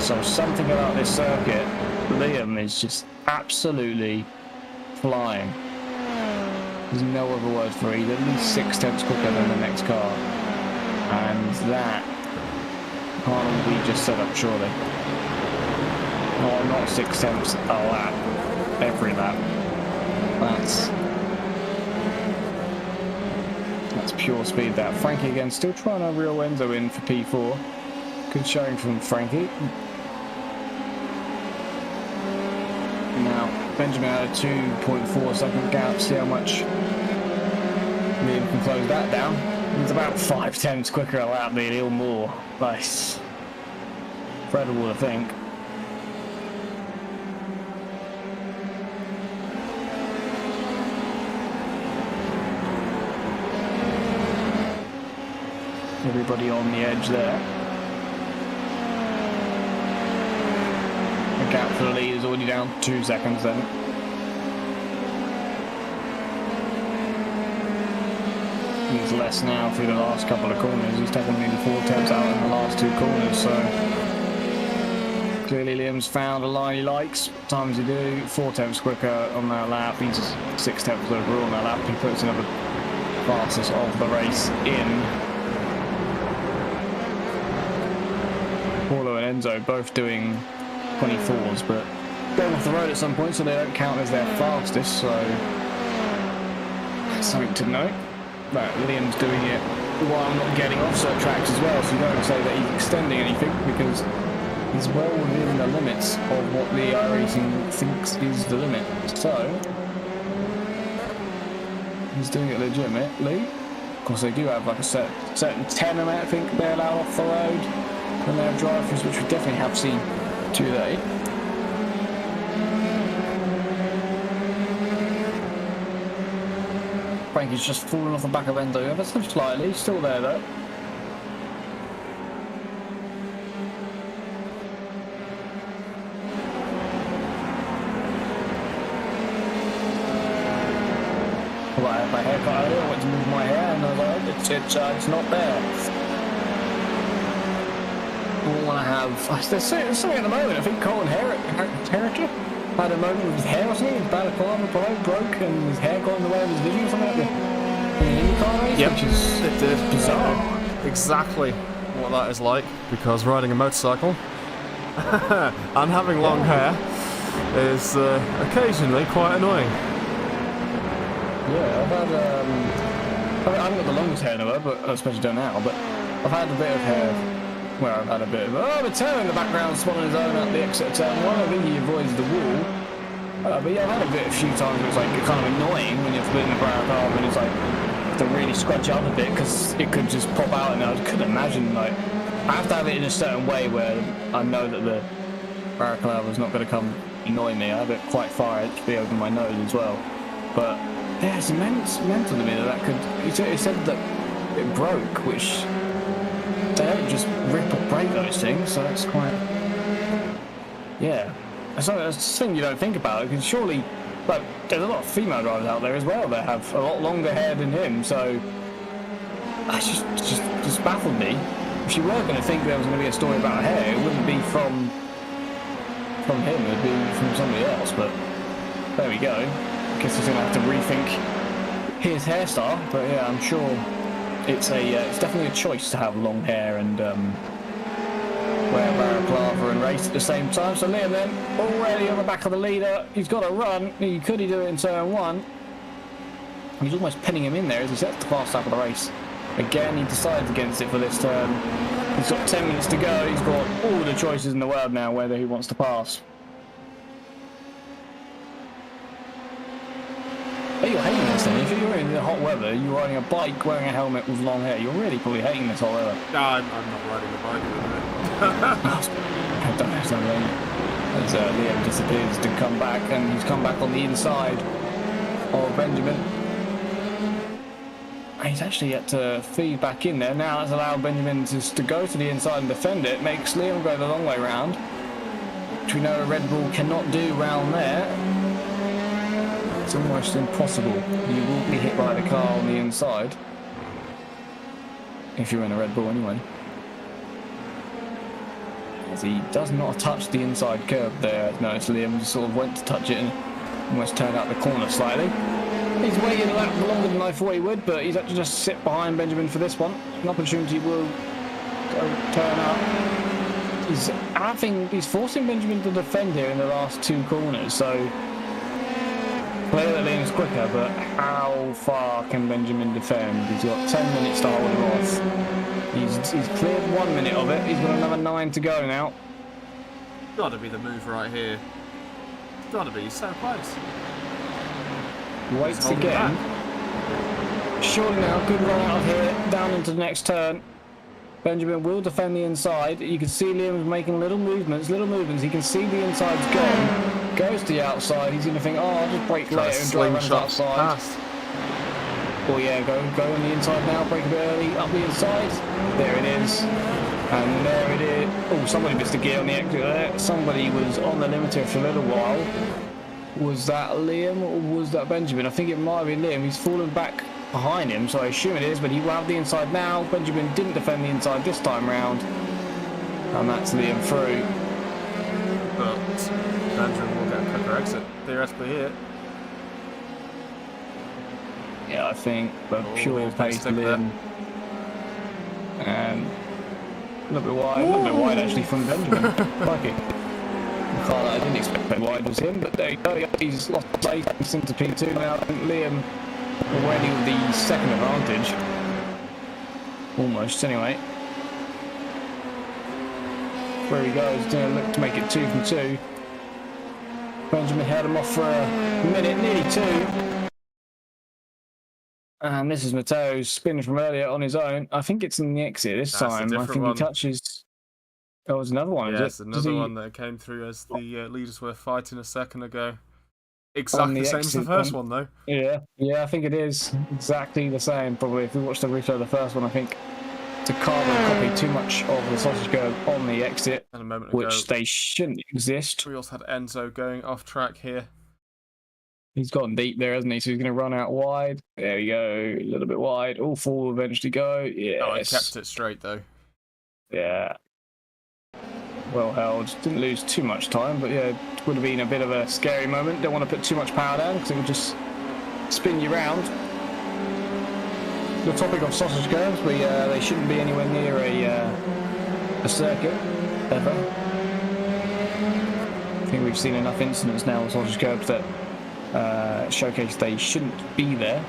So something about this circuit, Liam is just absolutely flying. There's no other word for it. He's at least 6/10 quicker than the next car. And that can't be just set up, surely. No, not 6/10 a lap. Every lap. That's pure speed, that. Frankie again, still trying to reel Enzo in for P4. Good showing from Frankie. Now, Benjamin had a 2.4 second gap. See how much Liam can close that down. It's about 5/10 quicker a lap, maybe, or more. Nice. Incredible to think. Everybody on the edge there. The gap for the lead is already down 2 seconds then. He's less now through the last couple of corners. He's taken nearly 4/10 out in the last 2 corners, so clearly Liam's found a line he likes. What times he do? 4/10 quicker on that lap. He's 6/10 overall on that lap. He puts another fastest of the race in. Paulo and Enzo both doing 24s, but going off the road at some point, so they don't count as their fastest, so something to note. But Liam's doing it while not getting offset tracks as well, so you don't say that he's extending anything, because he's well within the limits of what the iRacing thinks is the limit. So he's doing it legitimately. course, they do have like a certain 10, I think, they're allowed off the road when they have drive-throughs, which we definitely have seen today. Frankie's just fallen off the back of Endo ever so slightly, still there though. I had my haircut earlier, I went to move my hair and I was like, it's not there. All I have, there's something at the moment, I think Colin Herricker had a moment with his hair or something, his balaclava probably broke and his hair got in the way of his vision or something like that. In an IndyCar race, Yep, which is it did. bizarre. Exactly what that is like, because riding a motorcycle and having long hair is occasionally quite annoying. Yeah, I've had, I haven't got the longest hair in the world, but I especially don't now, but I've had a bit of hair where I've had a bit of, Mateo in the background spotting his own at the exit of turn one. I think he avoids the wall. But yeah, I've had a bit a few times where it's like kind of annoying when you're splitting the barrel car and it's like to really scrunch up a bit because it could just pop out, and I couldn't imagine, like, I have to have it in a certain way where I know that the balaclava is not going to come annoy me. I have it quite far actually over my nose as well. But yeah, it's mental to me that could. It said that it broke, which they don't just rip or break those things, so it's quite. Yeah, that's a thing you don't think about, because surely, like, there's a lot of female drivers out there as well that have a lot longer hair than him, so that just baffled me. If you were going to think there was going to be a story about hair, it wouldn't be from him, it'd be from somebody else, but there we go. I guess he's going to have to rethink his hairstyle, but yeah, I'm sure it's definitely a choice to have long hair and wear balaclava and race at the same time. So Liam then already on the back of the leader, he's got to run. Could he do it in turn one? He's almost pinning him in there as he sets the fast lap of the race. Again, he decides against it for this turn. He's got 10 minutes to go. He's got all the choices in the world now whether he wants to pass. But you're hating this then. If you're in the hot weather, you're riding a bike wearing a helmet with long hair, you're really probably hating this hot weather. No, I'm not riding a bike at the minute. I don't know something. As Liam disappears to come back, and he's come back on the inside of Benjamin. And he's actually yet to feed back in there. Now that's allowed Benjamin to go to the inside and defend it. Makes Liam go the long way round, which we know a Red Bull cannot do round there. It's almost impossible. You will be hit by the car on the inside. If you're in a Red Bull anyway. As he does not touch the inside curb there. Notice Liam just sort of went to touch it and almost turned out the corner slightly. He's waited a lap longer than I thought he would, but he's had to just sit behind Benjamin for this one. An opportunity will turn up. He's forcing Benjamin to defend here in the last two corners, so clearly that Liam's quicker, but how far can Benjamin defend? He's got 10 minutes to hold him off. He's cleared 1 minute of it. He's got another 9 to go now. Gotta be the move right here. Gotta be, he's so close. Waits again. Surely now, good run out of here, down into the next turn. Benjamin will defend the inside. You can see Liam's making little movements. He can see the inside's gone. Goes to the outside. He's going to think, oh, I'll just brake later and drive around the outside. Past. Oh yeah, go on the inside now. Brake a bit early. Up the inside. There it is. And there it is. Oh, somebody missed a gear on the exit there. Somebody was on the limiter for a little while. Was that Liam or was that Benjamin? I think it might have been Liam. He's fallen back behind him, so I assume it is, but he will have the inside now. Benjamin didn't defend the inside this time round. And that's Liam through. But Benjamin will get a quicker exit, theoretically here. Yeah, I think, but pure Liam's pace stick Liam. And a little bit wide actually from Benjamin. Like it. I didn't expect that wide was him, but there you go. He's lost place into P2 now. I think Liam already with the second advantage. Almost, anyway. Where he goes, he's going to look to make it 2 from 2. Benjamin held him off for a minute, nearly 2. And this is Matteo spinning from earlier on his own. I think it's in the exit this That's a time. I different think one. he touches. Oh, there's another one. Yes, is it? another one that came through as the leaders were fighting a second ago. Exactly the the same as the exit first one. one, though. Yeah, I think it is exactly the same. Probably, if we watch the replay of the first one, I think Takada copied too much of the sausage curve on the exit, And a moment ago, which they shouldn't exist. we also had Enzo going off track here. He's gotten deep there, hasn't he? So he's going to run out wide. There we go, a little bit wide. All four will eventually go. Yes. Oh, he kept it straight, though. Yeah. Well held. Didn't lose too much time, but yeah, it would have been a bit of a scary moment. Don't want to put too much power down because it would just spin you round. The topic of sausage curves, they shouldn't be anywhere near a circuit ever. I think we've seen enough incidents now with sausage curves that showcase they shouldn't be there.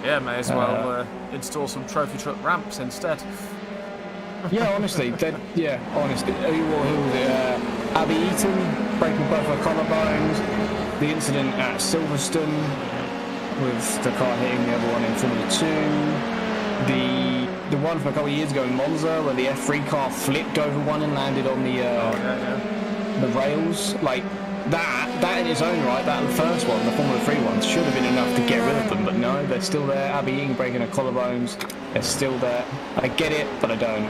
Yeah, may as well install some trophy truck ramps instead. Yeah, honestly, honestly. Who was it? Abby Eaton breaking both her collarbones. The incident at Silverstone with the car hitting the other one in Formula 2. The one from a couple of years ago in Monza where the F3 car flipped over one and landed on the rails. Like that in its own right, that first one, the Formula 3 ones, should have been enough to get rid of them, but no, they're still there. Abby Eaton breaking her collarbones. They're still there. I get it, but I don't.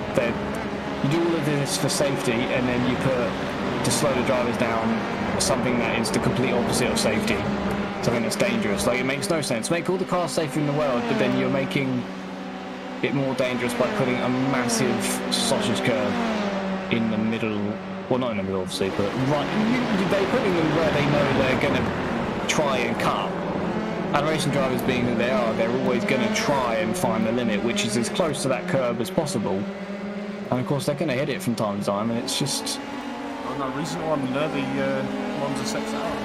You do all of this for safety, and then you put to slow the drivers down something that is the complete opposite of safety, something that's dangerous. Like, it makes no sense. Make all the cars safer in the world, but then you're making it more dangerous by putting a massive sausage curve in the middle. Well, not in the middle, obviously, but right. They're putting them where they know they're going to try and cut. And racing drivers being who they are, they're always going to try and find the limit, which is as close to that curb as possible. And of course, they're going to hit it from time to time, and it's just. Oh, no, recent one there, the Monza 6 hour.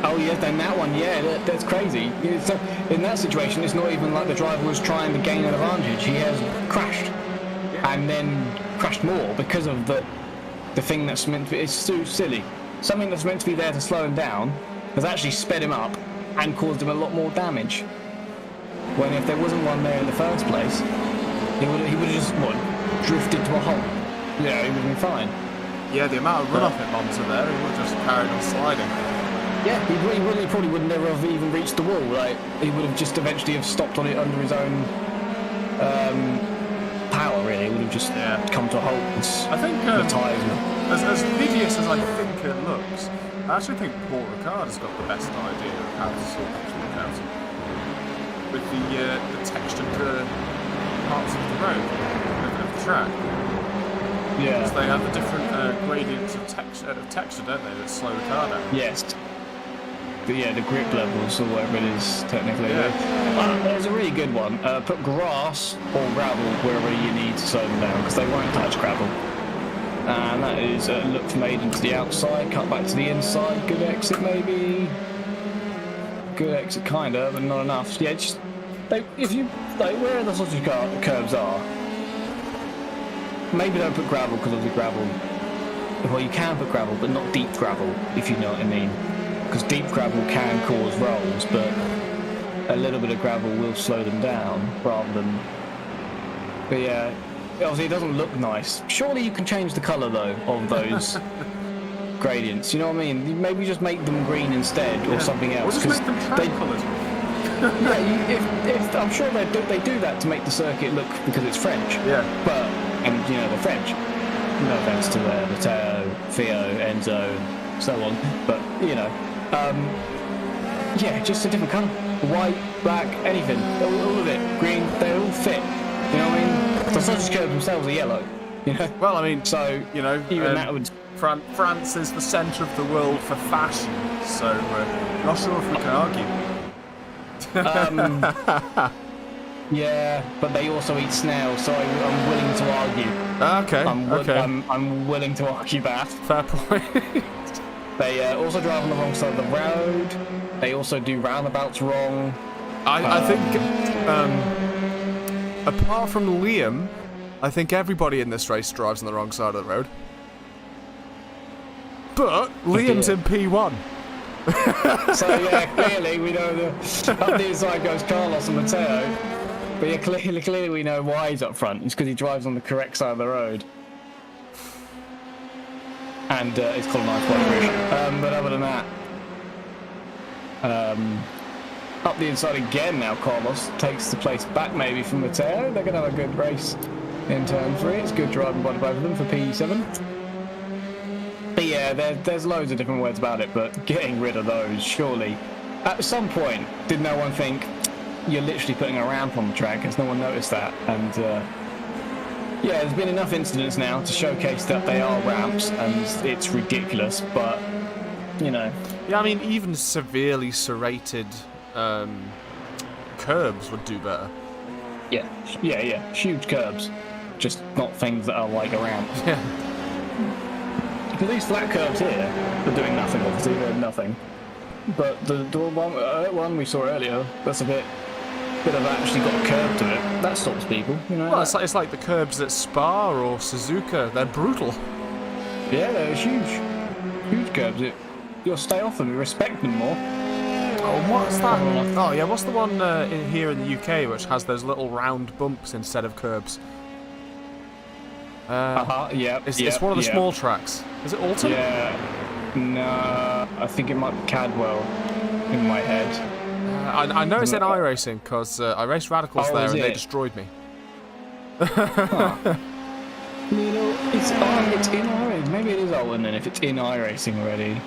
Oh yeah, then that one, that's crazy. In that situation, it's not even like the driver was trying to gain an advantage. He has crashed, and then crashed more because of the thing that's meant to be. It's so silly. Something that's meant to be there to slow him down has actually sped him up and caused him a lot more damage. When if there wasn't one there in the first place, he would have just drifted to a halt. He would have been fine. Yeah, the amount of runoff in Monza there, he would have just carried on sliding. Yeah, he probably would never have even reached the wall. Like, he would have just eventually have stopped on it under his own power. Really, it would have just come to a halt. I think the tyres. As hideous as I think it looks, I actually think Paul Ricard has got the best idea of how to sort this work out. With the textured parts of the road, of the track. Yeah. Because they have the different gradients of texture, don't they, that slow the car down? Yes. The grip levels or whatever it is technically. Yeah. There's a really good one. Put grass or gravel wherever you need to slow them down because they won't touch gravel. And that is a look from Aiden to the outside, cut back to the inside. Good exit maybe. Good exit kinda, but not enough. Yeah, just if you where the sausage curves are. Maybe don't put gravel because of the gravel. Well, you can put gravel, but not deep gravel, if you know what I mean. Because deep gravel can cause rolls, but a little bit of gravel will slow them down rather than. But yeah, obviously it doesn't look nice. Surely you can change the colour though of those gradients. You know what I mean? Maybe just make them green instead or something else. Or just make them track colours. Yeah, I'm sure they do that to make the circuit look because it's French. Yeah. But they're French. No offense to Matteo, Theo, Enzo, and so on. But just a different colour. White, black, anything. All of it. Green. They all fit. You know what I mean? The sausage curves themselves are yellow. Well, I mean, so even that would. France is the centre of the world for fashion, so not sure if we can argue. Yeah, but they also eat snails, so I'm willing to argue. Okay. I'm willing to argue that. Fair point. They also drive on the wrong side of the road. They also do roundabouts wrong. I think, apart from Liam, I think everybody in this race drives on the wrong side of the road. But Liam's in P1. So yeah, clearly we know up the inside goes Carlos and Mateo. But yeah, clearly we know why he's up front. It's because he drives on the correct side of the road. And it's called a nice white bridge. But other than that, up the inside again now, Carlos takes the place back maybe from Mateo. They're going to have a good race in turn 3. It's good driving by both of them for P7. But yeah, there's loads of different words about it, but getting rid of those, surely. At some point, did no one think, you're literally putting a ramp on the track? Has no one noticed that? And yeah, there's been enough incidents now to showcase that they are ramps, and it's ridiculous, but, you know. Yeah, I mean, even severely serrated curbs would do better. Yeah, huge curbs. Just not things that are like a ramp. Yeah. Because these flat curbs here are doing nothing, obviously, they're nothing. But the one we saw earlier, that's a bit of actually got a curb to it. That stops people, you know. Well, it's like the curbs at Spa or Suzuka. They're brutal. Yeah, they're huge curbs. You'll stay off them, you respect them more. Oh, what's that? Oh, yeah, what's the one here in the UK which has those little round bumps instead of curbs? Yeah. It's one of the small tracks. Is it Alton? Yeah. No, I think it might be Cadwell in my head. I know it's in iRacing because I raced Radicals there and they destroyed me. Huh. It's in iRacing. Maybe it is Alton then if it's in iRacing already.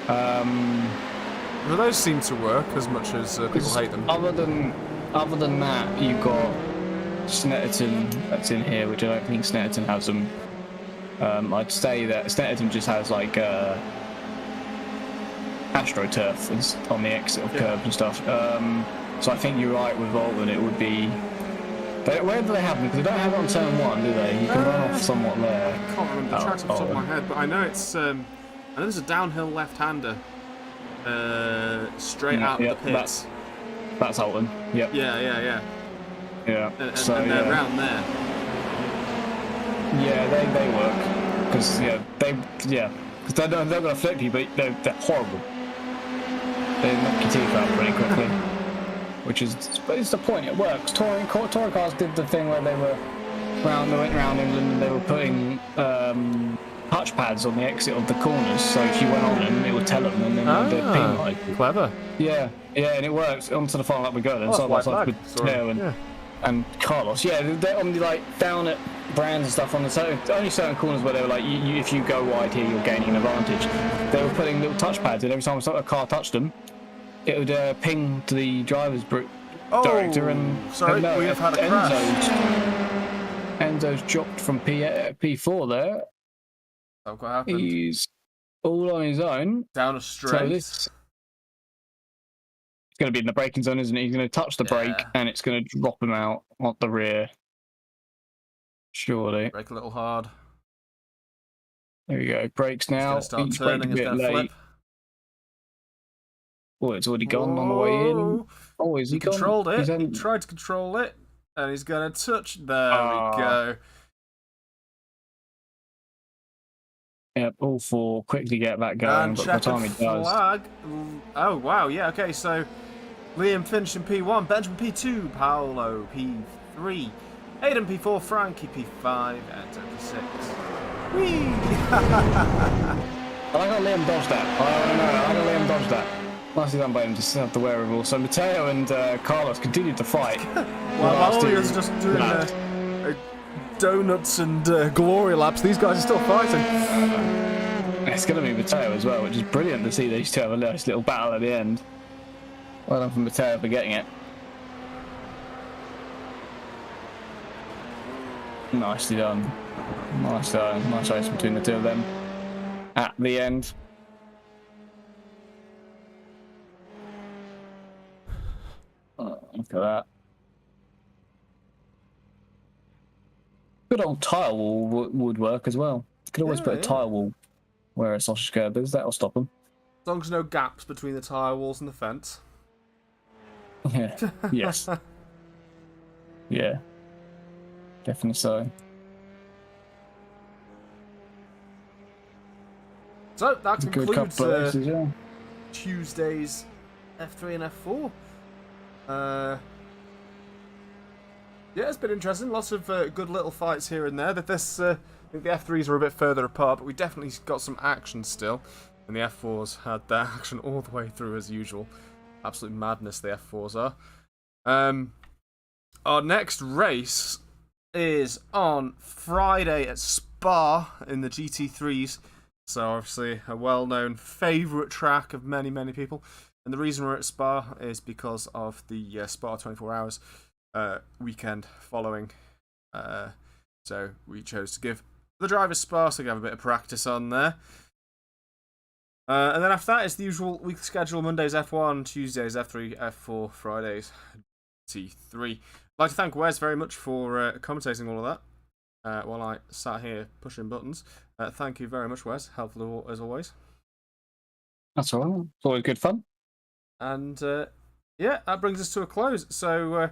Well, those seem to work as much as people hate them. Other than that, you've got Snetterton that's in here, which I don't think Snetterton has them. I'd say that Snetterton just has like AstroTurf on the exit of curbs and stuff. So I think you're right with Alton. It would be. Where do they have them? Because they don't have it on turn 1, do they? You can run off somewhat there. I can't remember the tracks off the top of my head, but I know it's. I know there's a downhill left-hander straight out of the pits. That's Alton. Yep. Yeah. Yeah. And they're round there. Yeah, they work because because they're not going to flip you, but they're horrible. They knock your teeth out pretty quickly, which is it's the point. It works. Touring cars did the thing where they went round England and they were putting touch pads on the exit of the corners, so if you went on them, it would tell them, and then they'd penalise you. Clever. Yeah, and it works. Onto the final lap we go then. Side by side with Teo and Carlos. Yeah, they're on the down at Brands and stuff on the only certain corners where they were like, if you go wide here, you're gaining an advantage. They were putting little touch pads, and every time a car touched them, it would ping to the driver's director. And sorry, we have had a crash. Enzo's dropped from P4 there. That's what happened. He's all on his own. Down a straight. So this it's going to be in the braking zone, isn't it? He's going to touch the brake, and it's going to drop him out on the rear. Surely. Brake a little hard. There we go. Brakes now. It's going to start turning. It's going to flip. Oh, it's already gone on the way in. Oh, is he gone? Controlled it. He tried to control it, and he's going to touch. There we go. Yep, all four quickly get that going, but by the time he does. Flag. Oh, wow, yeah, okay, so Liam finished in P1, Benjamin P2, Paolo P3, Aiden P4, Frankie P5, and P6. Whee! I like how Liam dodged that. I don't know, I like how Liam dodged that. Nicely done by him, just have the wherewithal. So Mateo and Carlos continued to fight. While he was just doing donuts and glory laps, these guys are still fighting. It's going to be Mateo as well, which is brilliant to see these two have a nice little battle at the end. Well done for Mateo for getting it. Nicely done. Nice race between the two of them at the end. Oh, look at that. Good old tile wall would work as well. You could always put a tile wall where a sausage curb is. That'll stop them. As long as no gaps between the tire walls and the fence. Yeah. Yes. Yeah. Definitely so. So that concludes races, Tuesday's F3 and F4. Yeah, it's been interesting. Lots of good little fights here and there. I think the F3s are a bit further apart, but we definitely got some action still. And the F4s had their action all the way through as usual. Absolute madness the F4s are. Our next race is on Friday at Spa in the GT3s. So obviously a well-known favourite track of many, many people. And the reason we're at Spa is because of the Spa 24 Hours weekend following. So we chose to give the drivers Spa so we can have a bit of practice on there. And then after that, it's the usual weekly schedule: Mondays F1, Tuesdays F3, F4, Fridays T3. I'd like to thank Wes very much for commentating all of that while I sat here pushing buttons. Thank you very much, Wes. Helpful as always. That's all right. It's always good fun. And yeah, that brings us to a close. So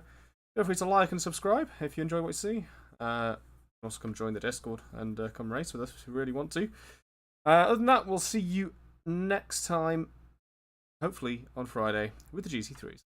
feel free to like and subscribe if you enjoy what you see. Also come join the Discord and come race with us if you really want to. Other than that, we'll see you next time, hopefully on Friday, with the GT3s.